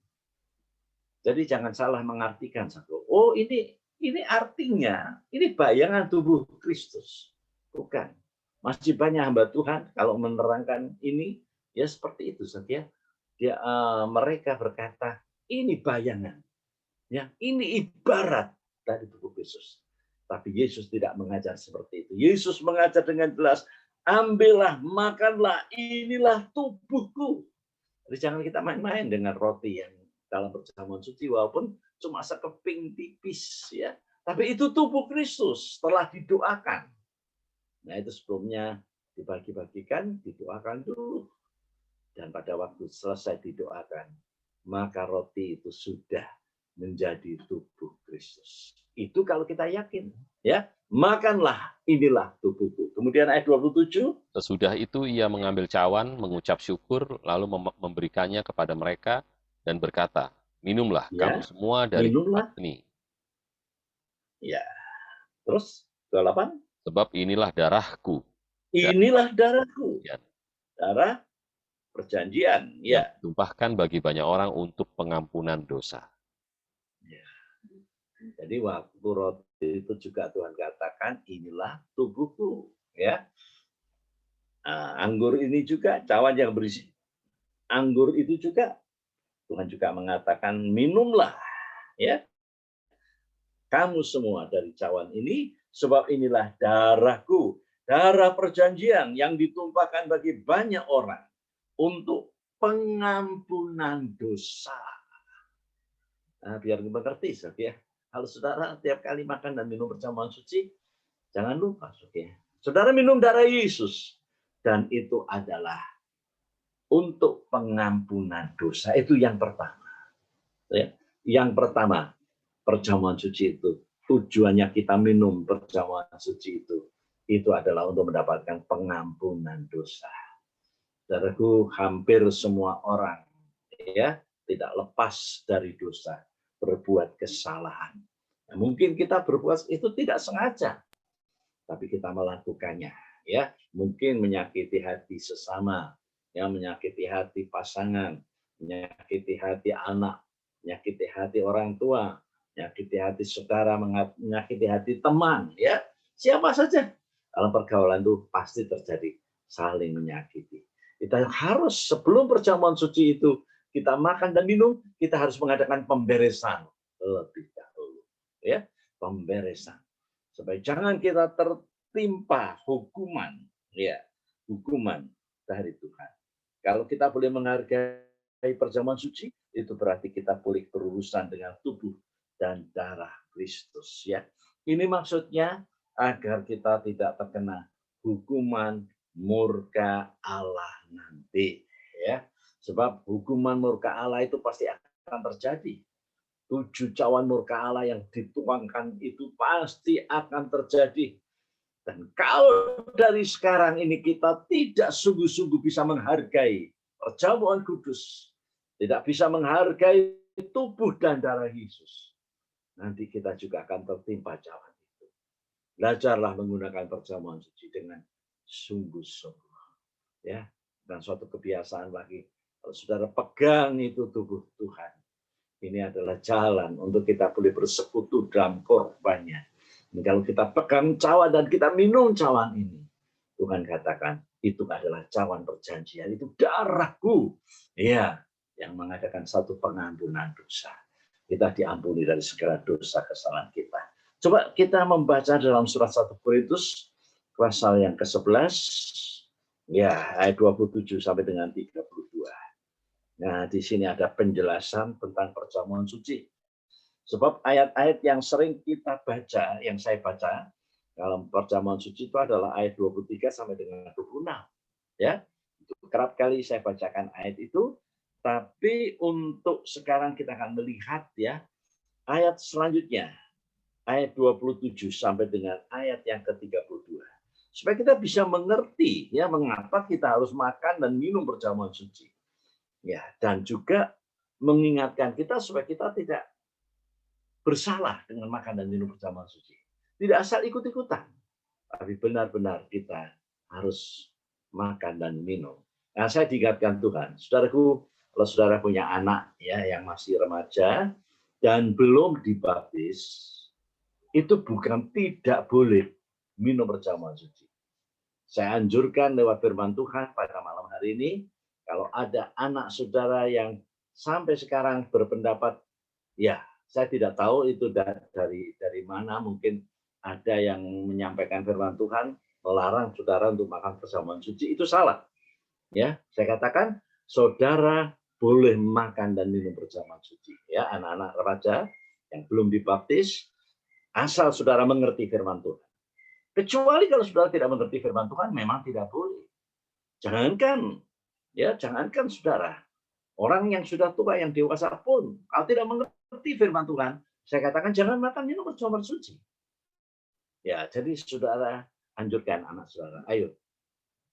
Jadi jangan salah mengartikan satu. Oh, ini artinya ini bayangan tubuh Kristus. Bukan. Masih banyak hamba Tuhan kalau menerangkan ini ya seperti itu saja. Mereka berkata ini bayangan. Ya, ini ibarat dari tubuh Kristus. Tapi Yesus tidak mengajar seperti itu. Yesus mengajar dengan jelas, ambillah, makanlah, inilah tubuhku. Jadi jangan kita main-main dengan roti yang dalam perjamuan suci, walaupun cuma sekeping tipis, ya. Tapi itu tubuh Kristus telah didoakan. Nah, itu sebelumnya dibagi-bagikan, didoakan dulu. Dan pada waktu selesai didoakan, maka roti itu sudah menjadi tubuh Kristus. Itu kalau kita yakin, ya. Makanlah, inilah tubuhku. Kemudian ayat 27. Sesudah itu ia mengambil cawan, mengucap syukur, lalu memberikannya kepada mereka dan berkata, minumlah kamu semua dari tempat ini. Ya. Terus 28. Sebab inilah darahku. Inilah darahku. Darah perjanjian. Ya. Tumpahkan bagi banyak orang untuk pengampunan dosa. Ya. Jadi waktu roti itu juga Tuhan katakan inilah tubuhku. Ya. Anggur ini juga cawan yang berisi anggur itu juga Tuhan juga mengatakan minumlah, ya, kamu semua dari cawan ini, sebab inilah darahku, darah perjanjian yang ditumpahkan bagi banyak orang untuk pengampunan dosa. Nah, biar mengerti, ya. Kalau saudara tiap kali makan dan minum perjamuan suci, jangan lupa, ya. Saudara minum darah Yesus, dan itu adalah untuk pengampunan dosa. Itu yang pertama. Ya. Yang pertama, perjamuan suci itu tujuannya kita minum perjamuan suci itu adalah untuk mendapatkan pengampunan dosa. Saudaraku, hampir semua orang ya tidak lepas dari dosa, berbuat kesalahan. Nah, mungkin kita berbuat itu tidak sengaja, tapi kita melakukannya. Ya, mungkin menyakiti hati sesama, ya, menyakiti hati pasangan, menyakiti hati anak, menyakiti hati orang tua, menyakiti hati saudara, menyakiti hati teman, ya, siapa saja dalam pergaulan itu pasti terjadi saling menyakiti. Kita harus sebelum perjamuan suci itu kita makan dan minum, kita harus mengadakan pemberesan lebih dahulu, ya, pemberesan supaya jangan kita tertimpa hukuman, ya, hukuman dari Tuhan. Kalau kita boleh menghargai perjamuan suci, itu berarti kita boleh berurusan dengan tubuh dan darah Kristus, ya. Ini maksudnya agar kita tidak terkena hukuman murka Allah nanti, ya. Sebab hukuman murka Allah itu pasti akan terjadi. 7 cawan murka Allah yang dituangkan itu pasti akan terjadi. Dan kalau dari sekarang ini kita tidak sungguh-sungguh bisa menghargai perjamuan kudus, tidak bisa menghargai tubuh dan darah Yesus, nanti kita juga akan tertimpa cawan itu. Belajarlah menggunakan perjamuan suci dengan sungguh-sungguh, ya. Dan suatu kebiasaan lagi, kalau saudara pegang itu tubuh Tuhan, ini adalah jalan untuk kita boleh bersekutu dalam korbannya. Ini kalau kita pegang cawan dan kita minum cawan ini, Tuhan katakan, itu adalah cawan perjanjian, itu darahku. Ya, yang mengadakan satu pengampunan dosa. Kita diampuni dari segala dosa kesalahan kita. Coba kita membaca dalam surat 1 Korintus pasal yang ke-11, ya, ayat 27 sampai dengan 32. Nah, di sini ada penjelasan tentang perjamuan suci. Sebab ayat-ayat yang sering kita baca, yang saya baca dalam perjamuan suci itu adalah ayat 23 sampai dengan 26. Ya, itu kerap kali saya bacakan ayat itu. Tapi untuk sekarang kita akan melihat ya ayat selanjutnya, ayat 27 sampai dengan ayat yang ke-32. Supaya kita bisa mengerti ya mengapa kita harus makan dan minum perjamuan suci. Ya, dan juga mengingatkan kita supaya kita tidak bersalah dengan makan dan minum perjamuan suci. Tidak asal ikut-ikutan, tapi benar-benar kita harus makan dan minum. Nah, saya diingatkan Tuhan, saudaraku, kalau saudara punya anak ya yang masih remaja dan belum dibaptis, itu bukan tidak boleh minum perjamuan suci. Saya anjurkan lewat firman Tuhan pada malam hari ini, kalau ada anak saudara yang sampai sekarang berpendapat, ya saya tidak tahu itu dari mana, mungkin ada yang menyampaikan firman Tuhan melarang saudara untuk makan perjamuan suci, itu salah. Ya, saya katakan saudara boleh makan dan minum perjamuan suci. Ya, anak-anak remaja yang belum dibaptis, asal saudara mengerti firman Tuhan. Kecuali kalau saudara tidak mengerti firman Tuhan, memang tidak boleh. Jangankan saudara, orang yang sudah tua, yang dewasa pun, kalau tidak mengerti firman Tuhan, saya katakan jangan makan minum perjamuan suci. Ya, jadi saudara anjurkan anak saudara, ayo.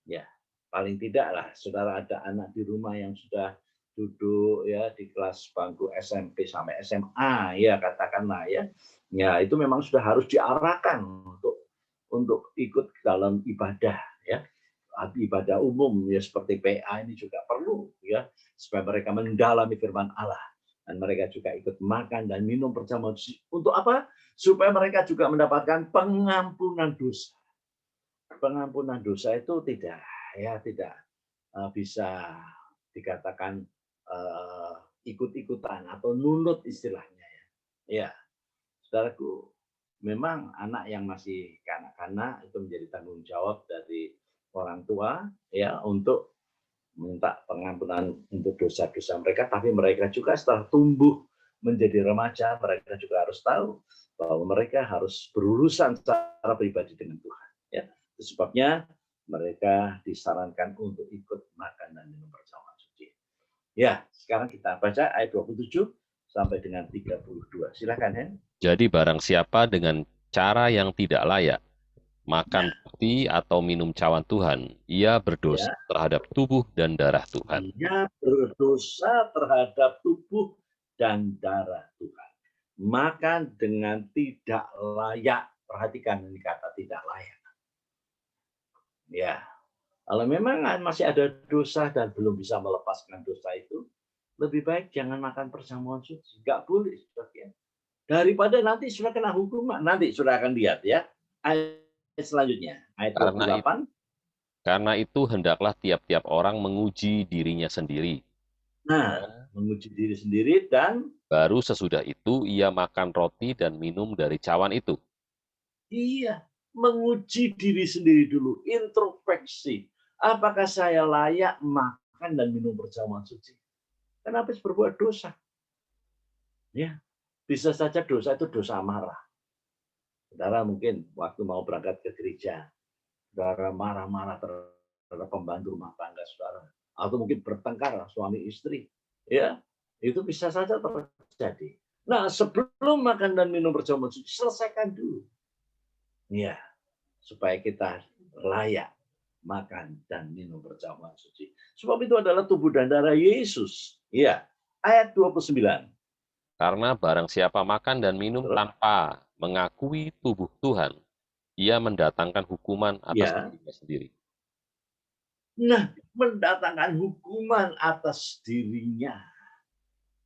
Ya, paling tidaklah saudara ada anak di rumah yang sudah duduk ya di kelas bangku SMP sampai SMA, ya katakanlah ya. Ya, itu memang sudah harus diarahkan untuk ikut dalam ibadah ya. Ibadah umum ya seperti PA ini juga perlu ya supaya mereka mendalami firman Allah dan mereka juga ikut makan dan minum perjamuan suci. Untuk apa? Supaya mereka juga mendapatkan pengampunan dosa. Pengampunan dosa itu tidak bisa dikatakan ikut-ikutan atau nunut istilahnya ya. Ya, saudaraku, memang anak yang masih kanak-kanak itu menjadi tanggung jawab dari orang tua ya untuk minta pengampunan untuk dosa-dosa mereka, tapi mereka juga setelah tumbuh menjadi remaja, mereka juga harus tahu bahwa mereka harus berurusan secara pribadi dengan Tuhan. Ya, itu sebabnya mereka disarankan untuk ikut makan dan minum perjamuan suci. Ya, sekarang kita baca ayat 27 sampai dengan 32. Silakan ya. Jadi barang siapa dengan cara yang tidak layak makan roti atau minum cawan Tuhan, ia berdosa terhadap tubuh dan darah Tuhan. Ia berdosa terhadap tubuh dan darah Tuhan. Makan dengan tidak layak. Perhatikan ini kata tidak layak. Ya, kalau memang masih ada dosa dan belum bisa melepaskan dosa itu, lebih baik jangan makan perjamuan suci. Nggak boleh, sebagian. Daripada nanti sudah kena hukuman. Nanti sudah akan lihat ya. Ayat selanjutnya, ayat 28. Karena itu hendaklah tiap-tiap orang menguji dirinya sendiri. Nah, menguji diri sendiri dan baru sesudah itu ia makan roti dan minum dari cawan itu. Iya, menguji diri sendiri dulu, introspeksi. Apakah saya layak makan dan minum perjamuan suci? Kenapa berbuat dosa? Ya, bisa saja dosa itu dosa marah. Saudara mungkin waktu mau berangkat ke gereja, saudara marah-marah terhadap pembantu rumah tangga saudara, atau mungkin bertengkar suami istri, ya itu bisa saja terjadi. Nah, sebelum makan dan minum perjamuan suci, selesaikan dulu. Ya, supaya kita layak makan dan minum perjamuan suci. Sebab itu adalah tubuh dan darah Yesus. Ya, ayat 29. Karena barang siapa makan dan minum tanpa mengakui tubuh Tuhan, ia mendatangkan hukuman atas dirinya sendiri. Nah, mendatangkan hukuman atas dirinya.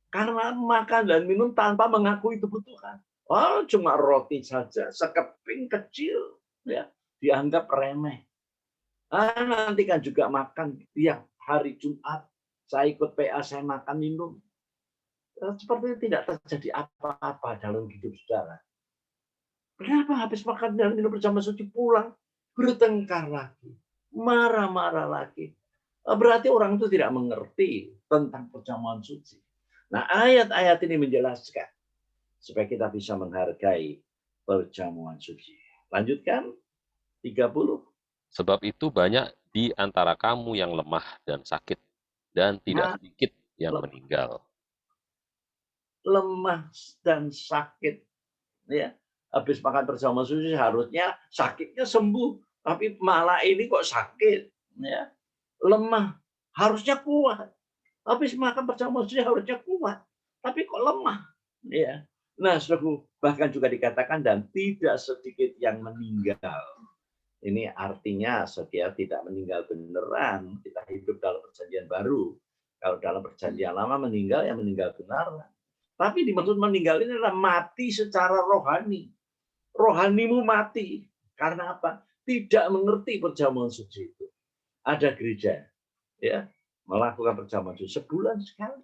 Karena makan dan minum tanpa mengakui tubuh Tuhan. Oh, cuma roti saja, sekeping kecil, ya, dianggap remeh. Nanti kan juga makan tiap hari Jumat, saya ikut PA, saya makan minum. Sepertinya tidak terjadi apa-apa dalam hidup saudara. Kenapa habis makan dan minum bersama suci pulang bertengkar lagi, marah-marah lagi? Berarti orang itu tidak mengerti tentang perjamuan suci. Nah, ayat-ayat ini menjelaskan supaya kita bisa menghargai perjamuan suci. Lanjutkan 30. Sebab itu banyak di antara kamu yang lemah dan sakit, dan tidak Nah, sedikit yang meninggal. lemah dan sakit, ya. Habis makan perjamuan suci harusnya sakitnya sembuh, tapi malah ini kok sakit, ya. Lemah, harusnya kuat. Habis makan perjamuan suci harusnya kuat, tapi kok lemah, ya. Nah, saudaraku, bahkan juga dikatakan dan tidak sedikit yang meninggal. Ini artinya saudara tidak meninggal beneran, kita hidup dalam perjanjian baru. Kalau dalam perjanjian lama meninggal, ya meninggal beneran. Tapi dimaksud meninggal ini adalah mati secara rohani. Rohanimu mati. Karena apa? Tidak mengerti perjamuan suci itu. Ada gereja, ya, melakukan perjamuan suci sebulan sekali.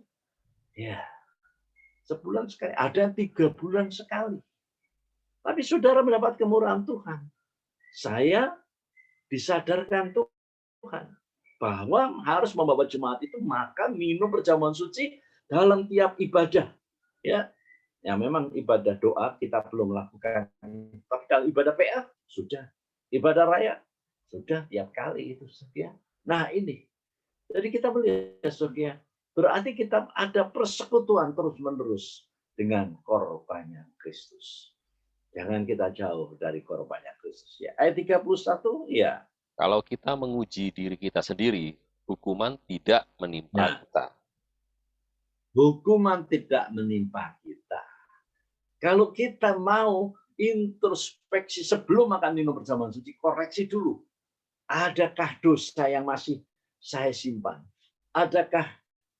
Ya, sebulan sekali. Ada 3 bulan sekali. Tapi saudara mendapat kemurahan Tuhan. Saya disadarkan Tuhan bahwa harus membawa jemaat itu makan, minum perjamuan suci dalam tiap ibadah. Ya, ya memang ibadah doa kita belum lakukan. Tapi kalau ibadah PA sudah, ibadah raya sudah tiap kali itu sekian. Nah ini, jadi kita melihat sekian. Berarti kita ada persekutuan terus-menerus dengan korbannya Kristus. Jangan kita jauh dari korbannya Kristus. Ya, ayat 31, ya. Kalau kita menguji diri kita sendiri, hukuman tidak menimpa kita. Hukuman tidak menimpa kita. Kalau kita mau introspeksi sebelum makan minum perjamuan suci, koreksi dulu. Adakah dosa yang masih saya simpan? Adakah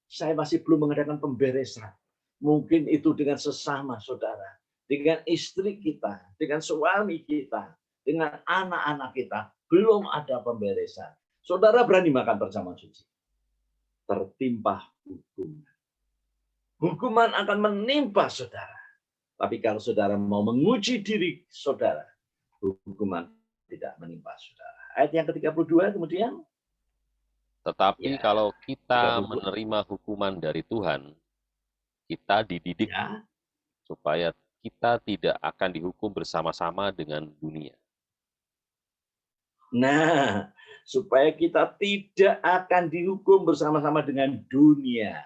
saya masih belum mengadakan pemberesan? Mungkin itu dengan sesama saudara, dengan istri kita, dengan suami kita, dengan anak-anak kita, belum ada pemberesan. Saudara berani makan perjamuan suci, tertimpa hukuman. Hukuman akan menimpa saudara. Tapi kalau saudara mau menguji diri saudara, hukuman tidak menimpa saudara. Ayat yang ke-32 kemudian. Tetapi Ya, kalau kita 32. menerima hukuman dari Tuhan, kita dididik Ya. supaya kita tidak akan dihukum bersama-sama dengan dunia. Nah, supaya kita tidak akan dihukum bersama-sama dengan dunia.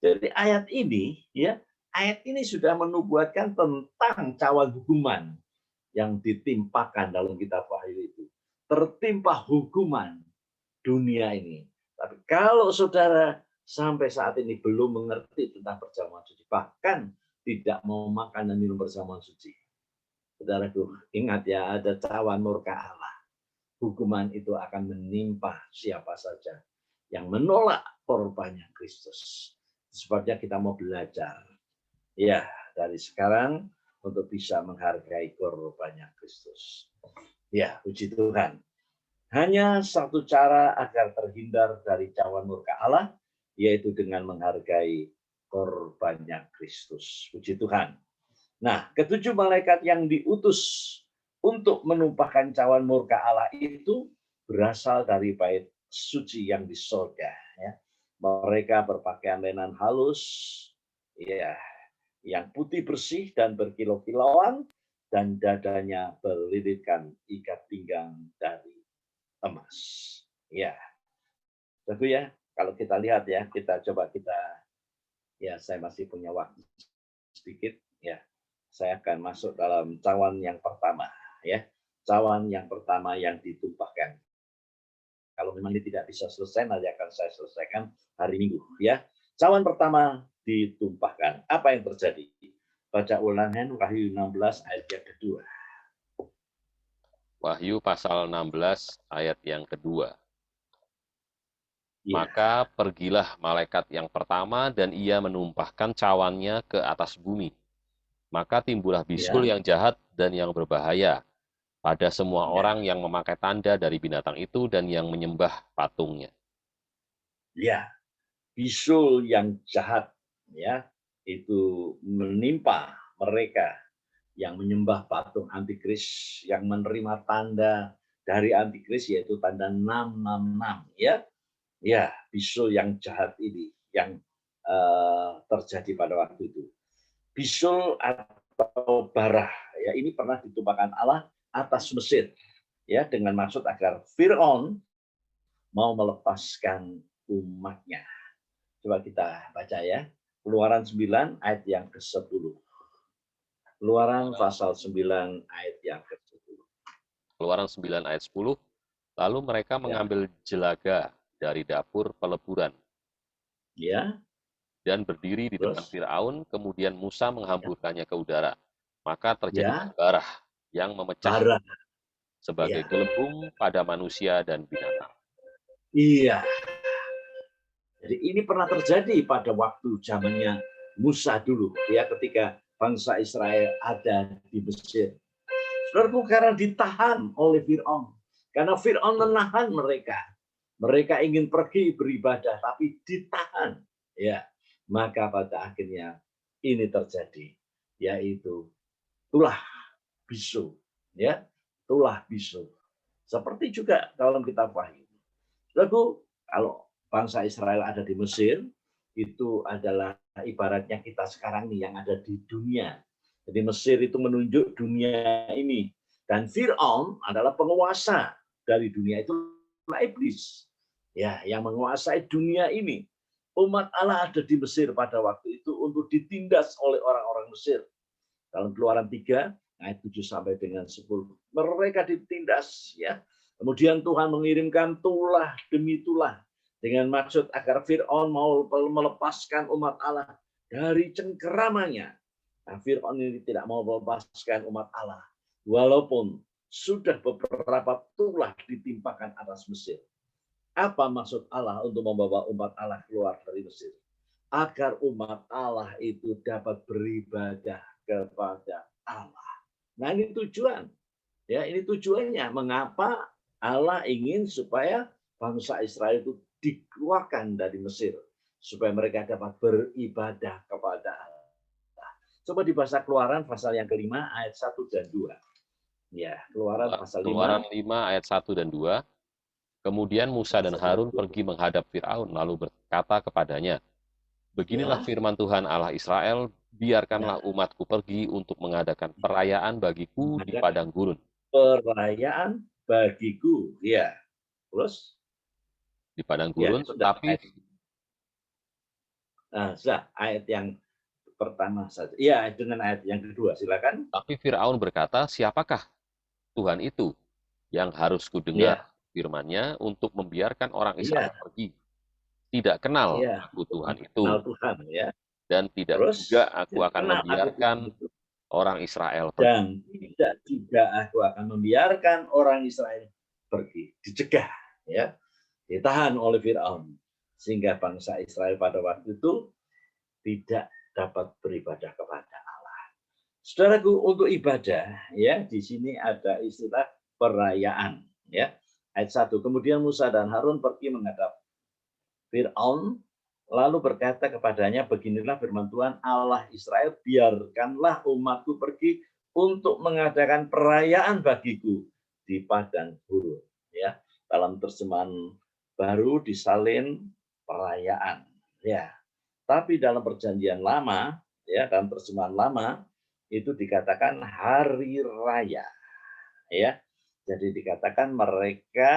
Jadi ayat ini, ya, ayat ini sudah menubuatkan tentang cawan hukuman yang ditimpakan dalam kitab Wahyu itu. Tertimpa hukuman dunia ini. Tapi kalau saudara sampai saat ini belum mengerti tentang perjamuan suci, bahkan tidak mau makan dan minum perjamuan suci, saudaraku, ingat ya, ada cawan murka Allah. Hukuman itu akan menimpa siapa saja yang menolak korbannya Kristus. Sebabnya kita mau belajar, ya, dari sekarang untuk bisa menghargai korbannya Kristus. Ya, puji Tuhan. Hanya satu cara agar terhindar dari cawan murka Allah, yaitu dengan menghargai korbannya Kristus. Puji Tuhan. Nah, ketujuh malaikat yang diutus untuk menumpahkan cawan murka Allah itu berasal dari bait suci yang di surga. Ya. Mereka berpakaian lenan halus, ya, yang putih bersih dan berkilau-kilauan, dan dadanya berlilitkan ikat pinggang dari emas. Ya, tentu ya. Kalau kita lihat ya, ya, saya masih punya waktu sedikit, ya. Saya akan masuk dalam cawan yang pertama, ya. Cawan yang pertama yang ditumpahkan. Kalau memang ini tidak bisa selesai, nanti akan saya selesaikan hari Minggu, ya. Cawan pertama ditumpahkan. Apa yang terjadi? Baca ulangan Wahyu 16 ayat yang kedua. Wahyu pasal 16 ayat yang kedua. Ya. Maka pergilah malaikat yang pertama dan ia menumpahkan cawannya ke atas bumi. Maka timbullah bisul Ya, yang jahat dan yang berbahaya pada semua ya, orang yang memakai tanda dari binatang itu dan yang menyembah patungnya. ya. Bisul yang jahat, ya, itu menimpa mereka yang menyembah patung antikris, yang menerima tanda dari antikris, yaitu tanda 666, ya. Ya, bisul yang jahat ini yang terjadi pada waktu itu. Bisul atau barah, ya, ini pernah ditumpahkan Allah atas Mesir, ya, dengan maksud agar Firaun mau melepaskan umatnya. Coba kita baca ya. Keluaran 9 ayat yang ke-10. Keluaran pasal 9 ayat yang ke-10. Keluaran 9 ayat 10, lalu mereka Ya, mengambil jelaga dari dapur peleburan ya, dan berdiri di depan terus, Firaun, kemudian Musa ya, menghamburkannya ke udara. Maka terjadilah ya, barah yang memecah barah, sebagai ya, gelembung pada manusia dan binatang. iya. Jadi ini pernah terjadi pada waktu zamannya Musa dulu, ya, ketika bangsa Israel ada di Mesir. Saudaraku, karena ditahan oleh Firaun, karena Firaun menahan mereka. Mereka ingin pergi beribadah, tapi ditahan. Ya, maka pada akhirnya ini terjadi, yaitu tulah bisu, ya, tulah bisu. Seperti juga dalam kitab Wahyu. Lalu kalau bangsa Israel ada di Mesir, itu adalah ibaratnya kita sekarang nih yang ada di dunia. Jadi Mesir itu menunjuk dunia ini. Dan Fir'aun adalah penguasa dari dunia itu, iblis. Ya, yang menguasai dunia ini. Umat Allah ada di Mesir pada waktu itu untuk ditindas oleh orang-orang Mesir. Dalam Keluaran 3 ayat 7 sampai dengan 10. Mereka ditindas, ya. Kemudian Tuhan mengirimkan tulah demi tulah dengan maksud agar Firaun mau melepaskan umat Allah dari cengkeramannya. Nah, Firaun ini tidak mau melepaskan umat Allah walaupun sudah beberapa tulah ditimpakan atas Mesir. Apa maksud Allah untuk membawa umat Allah keluar dari Mesir? Agar umat Allah itu dapat beribadah kepada Allah. Nah, ini tujuan. Ya, ini tujuannya. Mengapa Allah ingin supaya bangsa Israel itu dikeluarkan dari Mesir supaya mereka dapat beribadah kepada Allah. Coba dibaca Keluaran pasal yang kelima ayat 1 dan 2. Ya, Keluaran pasal 5 Keluaran 5 ayat 1 dan 2. Kemudian Musa dan 1 dan Harun 2. pergi menghadap Firaun lalu berkata kepadanya, beginilah Ya, firman Tuhan Allah Israel, ya, biarkanlah umatku pergi untuk mengadakan perayaan bagiku di mengadakan padang gurun. perayaan bagiku. Ya, terus Di padang ya gurun, sudah tetapi sudah ayat yang pertama saja. Iya, dengan ayat yang kedua, silakan. Firaun berkata, siapakah Tuhan itu yang harus kudengar Iya, firman-Nya untuk membiarkan orang iya, Israel pergi? Tidak kenal iya. aku Tuhan Kenal itu, Tuhan, ya. dan tidak Terus, juga aku ya, akan kenal aku Tuhan membiarkan itu. orang Israel pergi. Dan tidak juga aku akan membiarkan orang Israel pergi. Dicegah, ya. Ditahan oleh Firaun. Sehingga bangsa Israel pada waktu itu tidak dapat beribadah kepada Allah. Saudaraku, untuk ibadah, ya, di sini ada istilah perayaan, ya. Ayat 1. Kemudian Musa dan Harun pergi menghadap Firaun lalu berkata kepadanya, beginilah firman Tuhan Allah Israel, biarkanlah umatku pergi untuk mengadakan perayaan bagiku di padang gurun. Ya, dalam terjemahan baru disalin perayaan. Ya, tapi dalam perjanjian lama, ya, dalam terjemahan lama itu dikatakan hari raya. Ya, jadi dikatakan mereka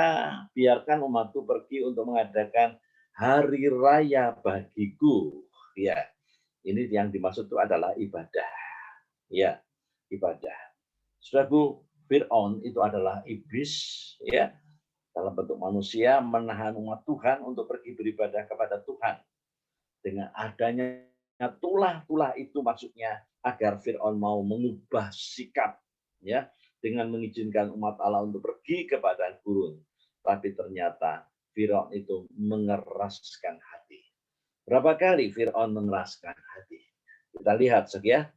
biarkan umatku pergi untuk mengadakan hari raya bagiku. Ya, ini yang dimaksud itu adalah ibadah. Ya, ibadah. Saudaraku, Fir'aun itu adalah iblis, ya, dalam bentuk manusia menahan umat Tuhan untuk pergi beribadah kepada Tuhan. Dengan adanya tulah-tulah itu maksudnya agar Fir'aun mau mengubah sikap, ya, dengan mengizinkan umat Allah untuk pergi ke padang gurun. Tapi ternyata Fir'aun itu mengeraskan hati. Berapa kali Fir'aun mengeraskan hati? Kita lihat, ya,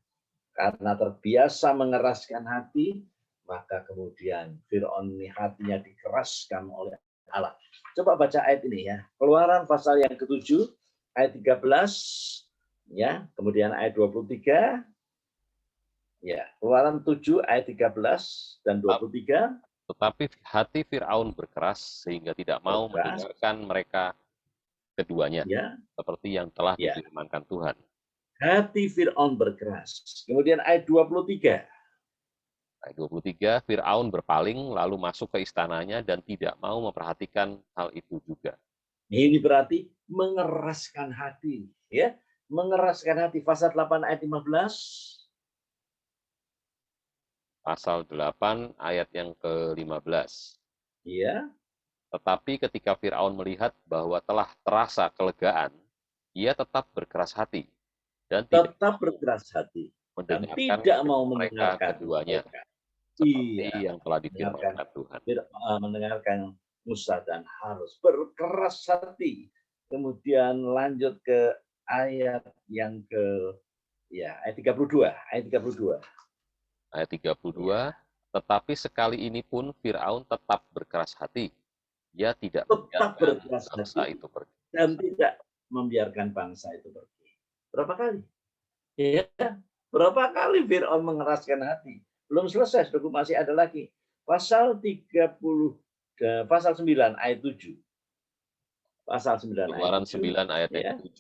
Karena terbiasa mengeraskan hati, maka kemudian Fir'aun ini hatinya dikeraskan oleh Allah. Coba baca ayat ini ya. Keluaran pasal yang ke-7 ayat 13 ya, kemudian ayat 23 ya. Keluaran 7 ayat 13 dan 23. Tetapi hati Fir'aun berkeras sehingga tidak mau mendengarkan mereka keduanya, ya, seperti yang telah ya. difirmankan Tuhan. Hati Fir'aun berkeras. Kemudian ayat 23. Ayat 23, Fir'aun berpaling lalu masuk ke istananya dan tidak mau memperhatikan hal itu juga. Ini berarti mengeraskan hati, ya. Mengeraskan hati. Pasal 8 ayat 15. Pasal 8 ayat yang ke-15. Ya. Tetapi ketika Fir'aun melihat bahwa telah terasa kelegaan, ia tetap berkeras hati dan tetap berkeras hati dan tidak mau mereka mendengarkan keduanya, mereka. seperti yang telah difirmankan Tuhan. Mendengarkan Musa dan Harun, berkeras hati. Kemudian lanjut ke ayat yang ayat 32, ayat 32. Ayat 32, tetapi sekali ini pun Fir'aun tetap berkeras hati. Ia tidak membiarkan bangsa itu pergi. Dan tidak membiarkan bangsa itu pergi. Berapa kali? Ya, berapa kali Fir'aun mengeraskan hati? Belum selesai, masih ada lagi. Pasal 30, pasal 9 ayat 7. Pasal 9 Keluaran ayat 7. 9 ayat yang ke-7,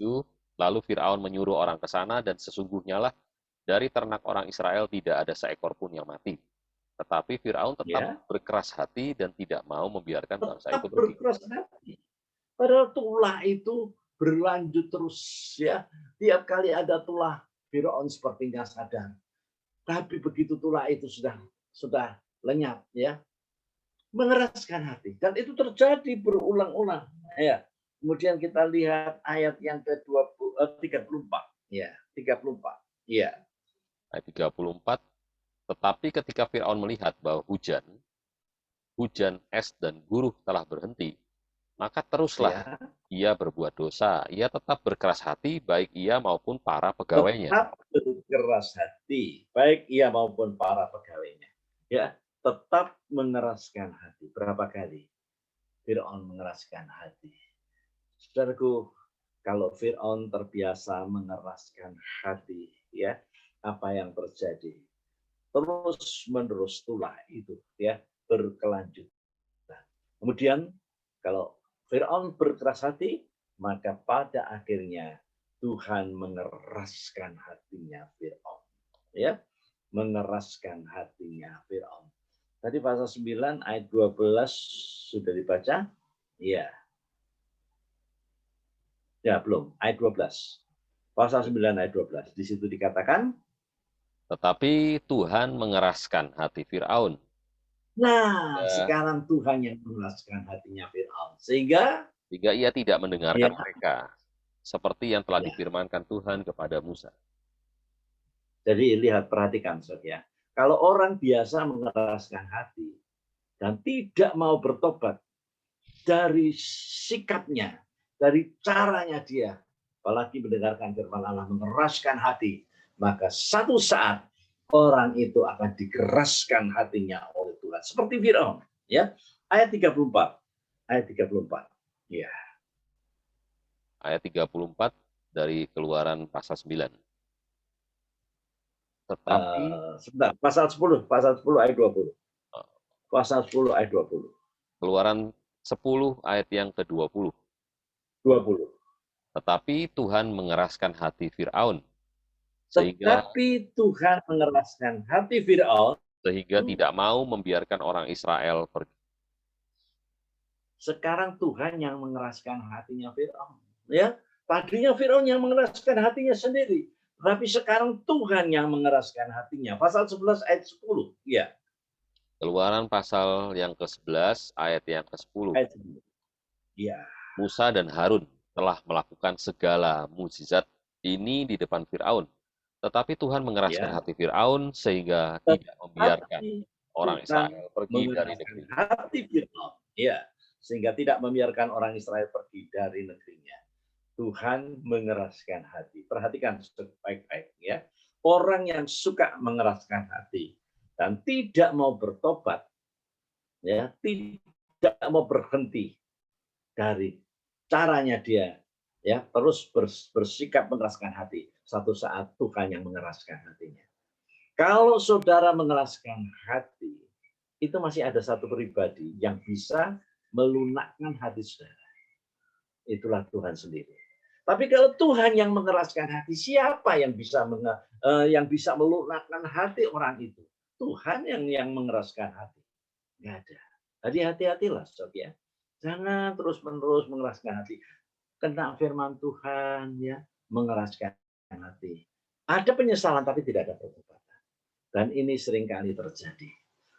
lalu Fir'aun menyuruh orang ke sana dan sesungguhnya lah dari ternak orang Israel tidak ada seekor pun yang mati. Tetapi Fir'aun tetap berkeras hati dan tidak mau membiarkan bangsa itu pergi. Berkeras hati. Padahal tulah itu berlanjut terus ya. Tiap kali ada tulah, Fir'aun sepertinya sadar. Tapi begitu tulah itu sudah lenyap ya. Mengeraskan hati. Dan itu terjadi berulang-ulang. Ya. Kemudian kita lihat ayat yang ke-34. Ya, 34. Ya. Ayat 34. Tetapi ketika Fir'aun melihat bahwa hujan es dan guruh telah berhenti, maka teruslah ia berbuat dosa. Ia tetap berkeras hati, baik ia maupun para pegawainya. Tetap berkeras hati, baik ia maupun para pegawainya. Ya, tetap mengeraskan hati. Berapa kali Fir'aun mengeraskan hati? Saudaraku, kalau Fir'aun terbiasa mengeraskan hati, ya, apa yang terjadi? Terus menerus tulah itu, ya, berkelanjutan. Kemudian kalau Fir'aun berkeras hati, maka pada akhirnya Tuhan mengeraskan hatinya Fir'aun. Ya, mengeraskan hatinya Fir'aun. Tadi pasal 9 ayat 12 sudah dibaca? Iya. Ya, belum. Ayat 12. Pasal 9 ayat 12. Di situ dikatakan, tetapi Tuhan mengeraskan hati Fir'aun. Nah, sekarang Tuhan yang mengeraskan hatinya Fir'aun. Sehingga ia tidak mendengarkan mereka. Seperti yang telah difirmankan Tuhan kepada Musa. Jadi lihat, perhatikan saudara. Kalau orang biasa mengeraskan hati dan tidak mau bertobat dari sikapnya, dari caranya dia, apalagi mendengarkan firman Allah, mengeraskan hati, maka satu saat orang itu akan dikeraskan hatinya oleh Tuhan. Seperti Fir'aun. Ya. Ayat 34. Ayat 34. Ya. Ayat 34 dari Keluaran pasal 9. Tetapi sebentar, pasal 10 ayat 20. Pasal 10 ayat 20. Keluaran 10 ayat yang ke-20. 20. Tetapi Tuhan mengeraskan hati Fir'aun. Sehingga tidak mau membiarkan orang Israel pergi. Sekarang Tuhan yang mengeraskan hatinya Fir'aun. Ya, tadinya Fir'aun yang mengeraskan hatinya sendiri. Tapi sekarang Tuhan yang mengeraskan hatinya. Pasal 11 ayat 10. Ya. Keluaran pasal yang ke-11 ayat yang ke-10. Ya. Musa dan Harun telah melakukan segala mukjizat ini di depan Fir'aun. Tetapi Tuhan mengeraskan hati Fir'aun sehingga tidak membiarkan orang Israel pergi dari negerinya. Hati Fir'aun. Ya. Sehingga tidak membiarkan orang Israel pergi dari negerinya. Tuhan mengeraskan hati. Perhatikan baik-baik ya. orang yang suka mengeraskan hati dan tidak mau bertobat, ya, tidak mau berhenti dari caranya dia, ya, terus bersikap mengeraskan hati. Satu saat Tuhan yang mengeraskan hatinya. Kalau saudara mengeraskan hati, itu masih ada satu pribadi yang bisa melunakkan hati saudara. Itulah Tuhan sendiri. Tapi kalau Tuhan yang mengeraskan hati, siapa yang bisa melunakkan hati orang itu? Tuhan yang mengeraskan hati. Nggak ada. Jadi hati-hatilah, Sob, ya. Jangan terus-menerus mengeraskan hati. Kena firman Tuhan, ya, mengeraskan hati. Ada penyesalan tapi tidak ada pertobatan. Dan ini seringkali terjadi.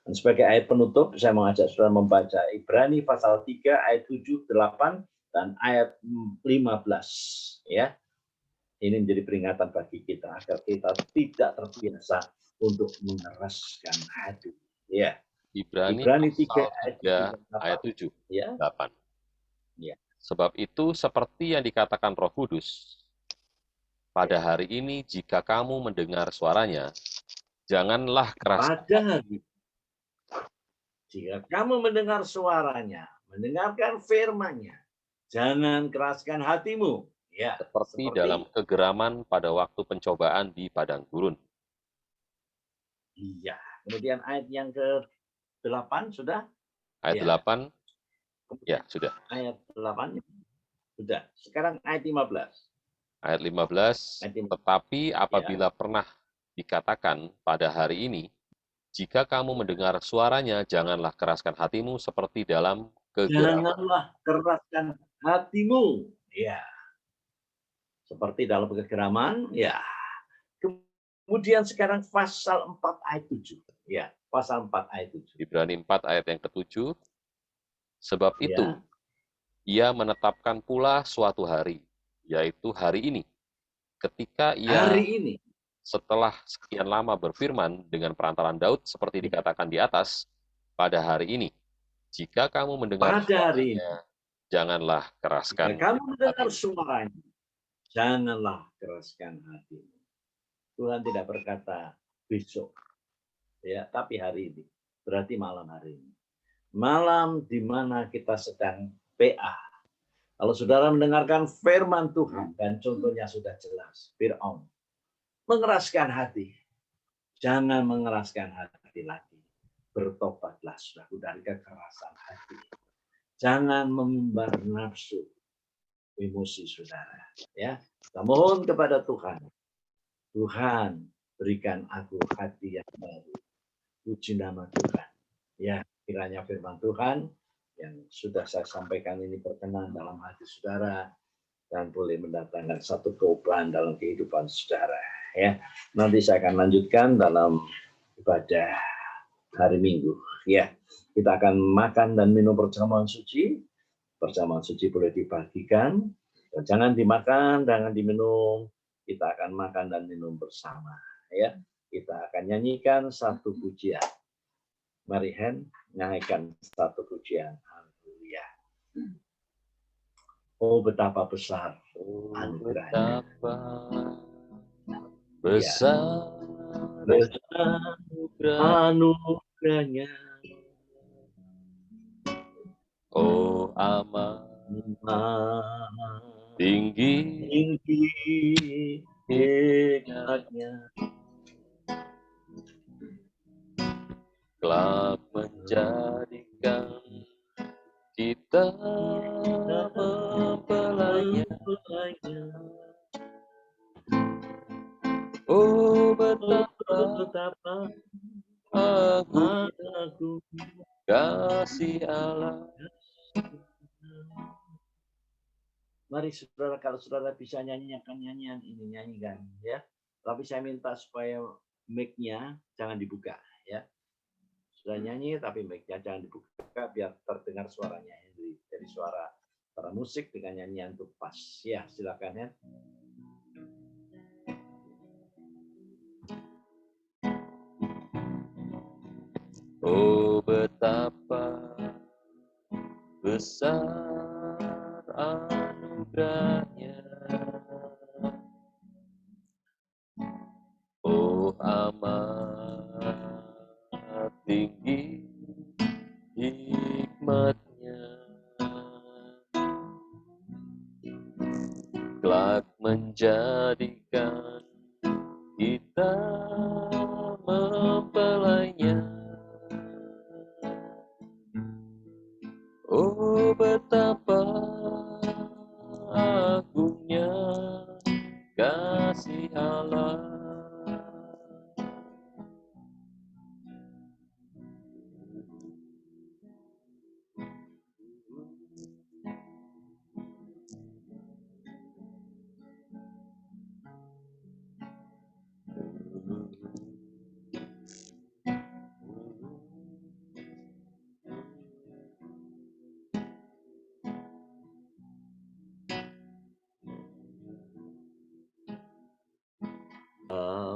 Dan sebagai ayat penutup, saya mengajak saudara membaca Ibrani pasal 3 ayat 7, 8 dan ayat 15, ya. Ini menjadi peringatan bagi kita agar kita tidak terbiasa untuk mengeraskan hati, ya. Ibrani 3 ayat 7, ya. 8. Ya. Sebab itu seperti yang dikatakan Roh Kudus, pada hari ini jika kamu mendengar suaranya, janganlah keras. Pada hari jika kamu mendengar suaranya, mendengarkan firman-Nya, jangan keraskan hatimu. Ya, seperti dalam kegeraman pada waktu pencobaan di padang gurun. Iya. Kemudian ayat yang ke-8 sudah? Ayat Ya. 8, ya sudah. Ayat 8 sudah. Sekarang ayat 15. Ayat 15, tetapi apabila pernah dikatakan pada hari ini, jika kamu mendengar suaranya, janganlah keraskan hatimu seperti dalam kegeraman. Janganlah keraskan hatimu. Ya. Seperti dalam kegeraman, ya. Kemudian sekarang pasal 4 ayat 7. Ya, pasal 4 ayat 7. Ibrani 4 ayat yang ke-7. Sebab itu, ia menetapkan pula suatu hari, yaitu hari ini, ketika ia setelah sekian lama berfirman dengan perantaran Daud, seperti dikatakan di atas, pada hari ini, jika kamu mendengar suaranya, janganlah keraskan hatimu. Kamu mendengar suaranya, janganlah keraskan hatimu. Tuhan tidak berkata besok, ya, tapi hari ini. Berarti malam hari ini. Malam di mana kita sedang PA. Kalau saudara mendengarkan firman Tuhan, dan contohnya sudah jelas, Fir'aun mengeraskan hati. Jangan mengeraskan hati lagi. Bertobatlah saudara dari kekerasan hati. Jangan mengumbar nafsu emosi saudara. Ya, kita mohon kepada Tuhan. Tuhan, berikan aku hati yang baru. Puji nama Tuhan. Ya, kiranya firman Tuhan yang sudah saya sampaikan ini berkenan dalam hati saudara dan boleh mendatangkan satu perubahan dalam kehidupan saudara. Ya, nanti saya akan lanjutkan dalam ibadah hari Minggu. Ya, kita akan makan dan minum perjamuan suci. Perjamuan suci boleh dibagikan, dan jangan dimakan, jangan diminum. Kita akan makan dan minum bersama. Ya, kita akan nyanyikan satu pujian. Mari Hen, nyanyikan satu pujian. Haleluya. Oh, betapa besar anugerahnya. Besar anugerahnya. Oh, amat tinggi hikmatnya, telah menjadikan kita mempelainya. Oh, betapa aku kasih Allah. Mari saudara, kalau saudara bisa nyanyikan nyanyian ini, nyanyikan, ya. Tapi saya minta supaya mic-nya jangan dibuka, ya. Sudah nyanyi tapi mic-nya jangan dibuka biar terdengar suaranya. Jadi suara para musik dengan nyanyian itu pas. Ya, silakan ya. Oh, betapa besar anugerahnya. Oh, amat tinggi hikmatnya, kelak menjadikan kita mempelainya. Oh, betapa agungnya kasih Allah.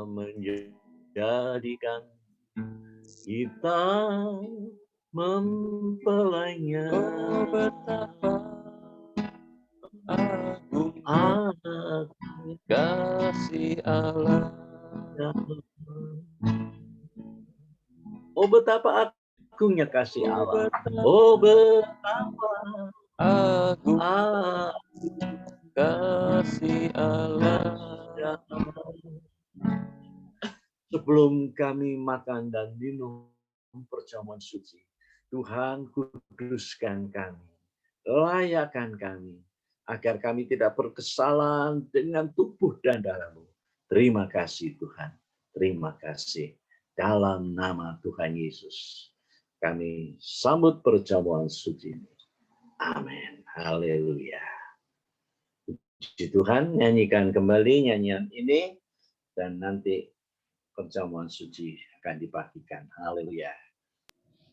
Menjadikan kita mempelainya. Oh, betapa agungnya kasih Allah. Oh, betapa agungnya kasih Allah. Oh, betapa agungnya kasih Allah. Sebelum kami makan dan minum perjamuan suci, Tuhan kuduskan kami, layakkan kami, agar kami tidak berkesalahan dengan tubuh dan darah-Mu. Terima kasih Tuhan, terima kasih. Dalam nama Tuhan Yesus, kami sambut perjamuan suci ini. Amin. Haleluya. Puji Tuhan, nyanyikan kembali nyanyian ini, dan nanti perjamuan suci akan dibagikan. Haleluya.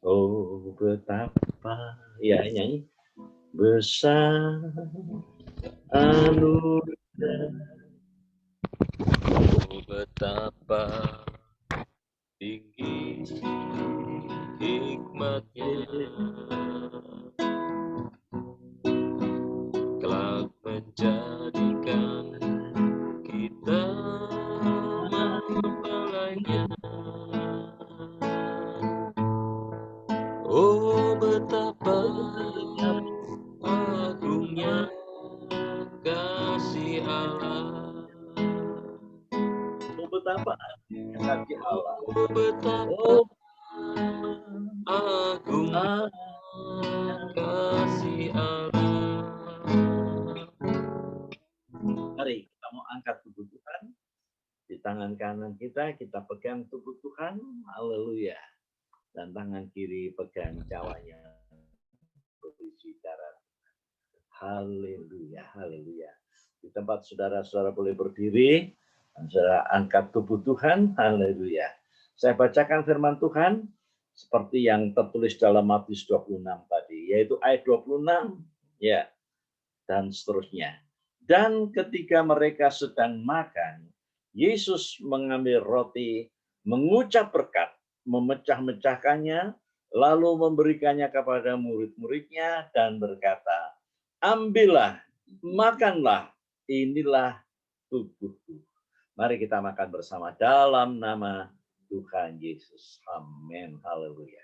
Oh, betapa, ya nyanyi, besar anugerah. Oh, betapa tinggi hikmatnya, kelak menjadikan kita mempelainya. Oh, betapa agungnya kasih Allah. Oh, betapa agungnya kasih Allah. Oh, betapa agungnya kasih Allah. Mari kita mau angkat tubuh Tuhan. Di tangan kanan kita pegang tubuh Tuhan. Haleluya. Dan tangan kiri pegang cawanya berisi darah. Haleluya, haleluya. Di tempat saudara-saudara boleh berdiri, dan saudara angkat tubuh Tuhan. Haleluya. Saya bacakan firman Tuhan seperti yang tertulis dalam Matius 26 tadi, yaitu ayat 26, ya, dan seterusnya. Dan ketika mereka sedang makan, Yesus mengambil roti, mengucap berkat, memecah-mecahkannya, lalu memberikannya kepada murid-muridnya dan berkata, ambillah, makanlah, inilah tubuhku. Mari kita makan bersama dalam nama Tuhan Yesus. Amin. Haleluya.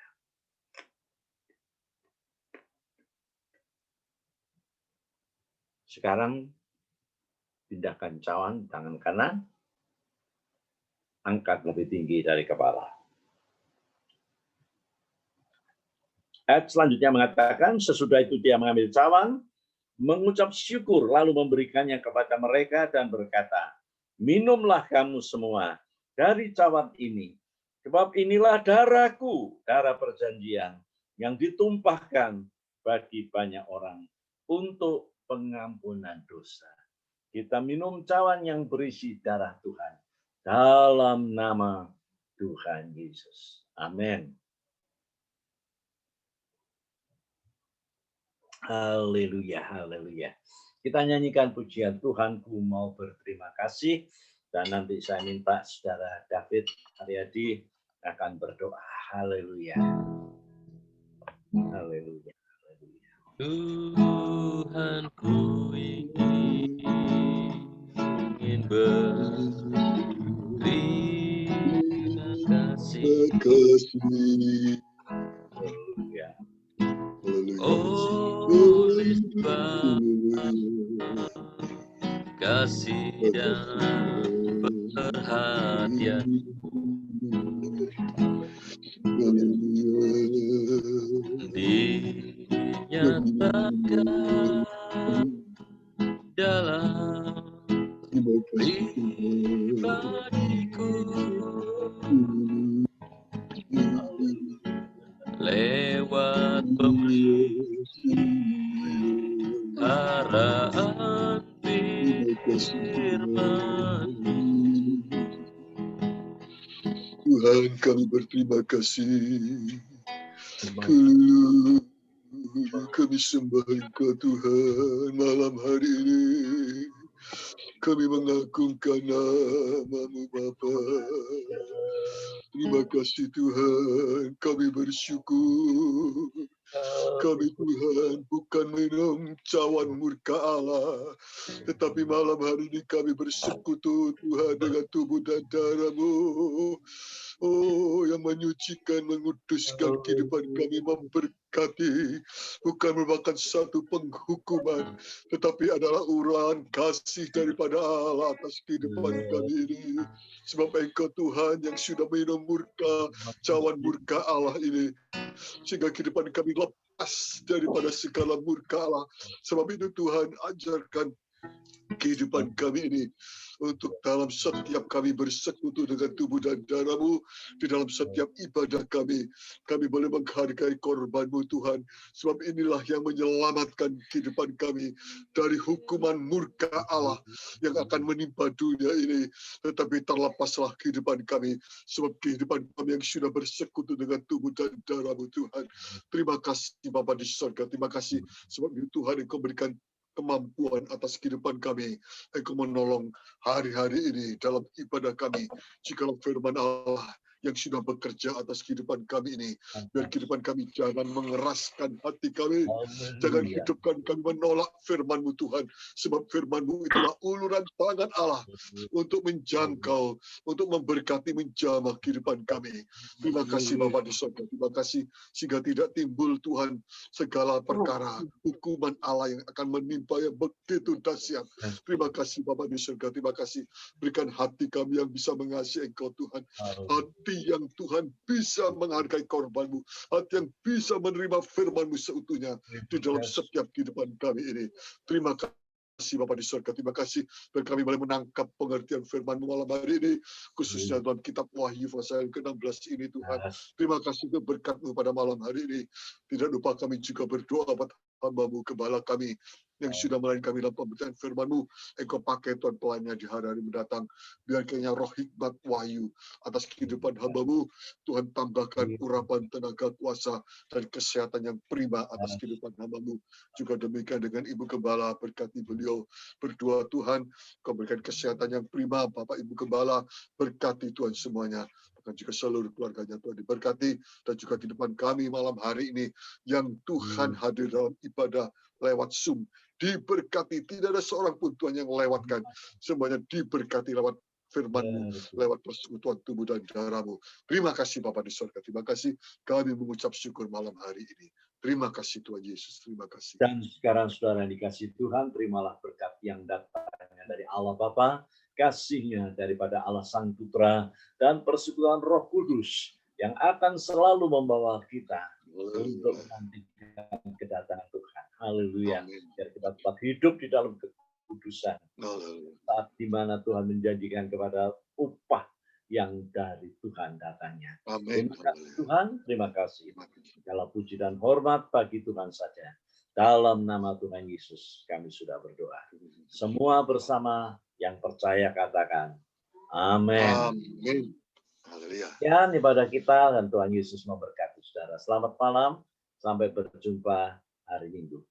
Sekarang pindahkan cawan tangan kanan, angkat lebih tinggi dari kepala. Ayat selanjutnya mengatakan, sesudah itu dia mengambil cawan, mengucap syukur, lalu memberikannya kepada mereka dan berkata, minumlah kamu semua dari cawan ini, sebab inilah darahku, darah perjanjian, yang ditumpahkan bagi banyak orang untuk pengampunan dosa. Kita minum cawan yang berisi darah Tuhan, dalam nama Tuhan Yesus. Amin. Haleluya, haleluya. Kita nyanyikan pujian Tuhanku mau berterima kasih. Dan nanti saya minta saudara David Haryadi akan berdoa. Haleluya. Haleluya. Haleluya. Tuhanku ingin berterima kasih. Ya. Oleh sebab kasih dan perhatian dinyatakan dalam pribadiku lewat pemeliharaan firman. Tuhan, kami berterima kasih. Kami sembah Engkau Tuhan malam hari ini. Kami mengagungkan nama-Mu Bapa. Terima kasih Tuhan, kami bersyukur. Kami Tuhan bukan minum cawan murka Allah, tetapi malam hari ini kami bersekutu Tuhan dengan tubuh dan darah-Mu. Oh, yang menyucikan, menguduskan kehidupan kami, memberkati. Bukan merupakan satu penghukuman, tetapi adalah urahan kasih daripada Allah atas kehidupan kami ini. Sebab Engkau Tuhan yang sudah minum murka, cawan murka Allah ini, sehingga kehidupan kami lepas daripada segala murka Allah. Sebab itu Tuhan, ajarkan kehidupan kami ini untuk dalam setiap kami bersekutu dengan tubuh dan darah-Mu, di dalam setiap ibadah kami boleh menghargai korban-Mu Tuhan, sebab inilah yang menyelamatkan kehidupan kami dari hukuman murka Allah yang akan menimpa dunia ini. Tetapi terlepaslah kehidupan kami, sebab kehidupan kami yang sudah bersekutu dengan tubuh dan darah-Mu Tuhan. Terima kasih Bapa di surga, terima kasih sebab itu Tuhan Engkau berikan kemampuan atas kehidupan kami. Engkau menolong hari-hari ini dalam ibadah kami. Jikalau firman Allah yang sudah bekerja atas kehidupan kami ini, biar kehidupan kami jangan mengeraskan hati kami, jangan hidupkan kami menolak firman-Mu Tuhan, sebab firman-Mu itulah uluran tangan Allah untuk menjangkau, untuk memberkati, menjamah kehidupan kami. Terima kasih Bapa di surga, terima kasih sehingga tidak timbul Tuhan segala perkara hukuman Allah yang akan menimpa yang begitu dahsyat. Terima kasih Bapa di surga, terima kasih berikan hati kami yang bisa mengasihi Engkau Tuhan, hati yang Tuhan bisa menghargai korban-Mu, hati yang bisa menerima firman-Mu seutuhnya di dalam setiap kehidupan kami ini. Terima kasih Bapa di surga, terima kasih dan kami boleh menangkap pengertian firman-Mu malam hari ini, khususnya dalam kitab Wahyu pasal yang ke-16 ini Tuhan. Terima kasih untuk berkat-Mu pada malam hari ini. Tidak lupa kami juga berdoa buat hamba-Mu, gembala kami yang sudah melayani kami dalam pemberitaan firman-Mu. Engkau pakai Tuhan pelannya di hari-hari mendatang. Biar kiranya roh hikmat wahyu atas kehidupan hamba-Mu. Tuhan tambahkan urapan tenaga kuasa dan kesehatan yang prima atas kehidupan hamba-Mu. Juga demikian dengan Ibu Gembala, berkati beliau. Berdoa Tuhan, Kau berikan kesehatan yang prima. Bapak Ibu Gembala, berkati Tuhan semuanya. Bahkan juga seluruh keluarganya Tuhan diberkati. Dan juga kehidupan kami malam hari ini yang Tuhan hadir dalam ibadah lewat Zoom. Diberkati, tidak ada seorang pun Tuhan yang lewatkan. Semuanya diberkati lewat firman-Mu, lewat persekutuan tubuh dan darah-Mu. Terima kasih Bapa di surga, terima kasih kami mengucap syukur malam hari ini. Terima kasih Tuhan Yesus, terima kasih. Dan sekarang saudara yang dikasih Tuhan, terimalah berkat yang datangnya dari Allah Bapa, kasih-Nya daripada Allah Sang Putra, dan persekutuan Roh Kudus yang akan selalu membawa kita untuk menantikan kedatangan Tuhan. Haleluya. Biar kita tetap hidup di dalam kekudusan. Saat di mana Tuhan menjanjikan kepada upah yang dari Tuhan datangnya. Amin. Terima kasih Tuhan, terima kasih. Segala puji dan hormat bagi Tuhan saja. Dalam nama Tuhan Yesus kami sudah berdoa. Semua bersama yang percaya katakan amin. Amin. Haleluya. Sekian ibadah kita dan Tuhan Yesus memberkati saudara. Selamat malam, sampai berjumpa hari Minggu.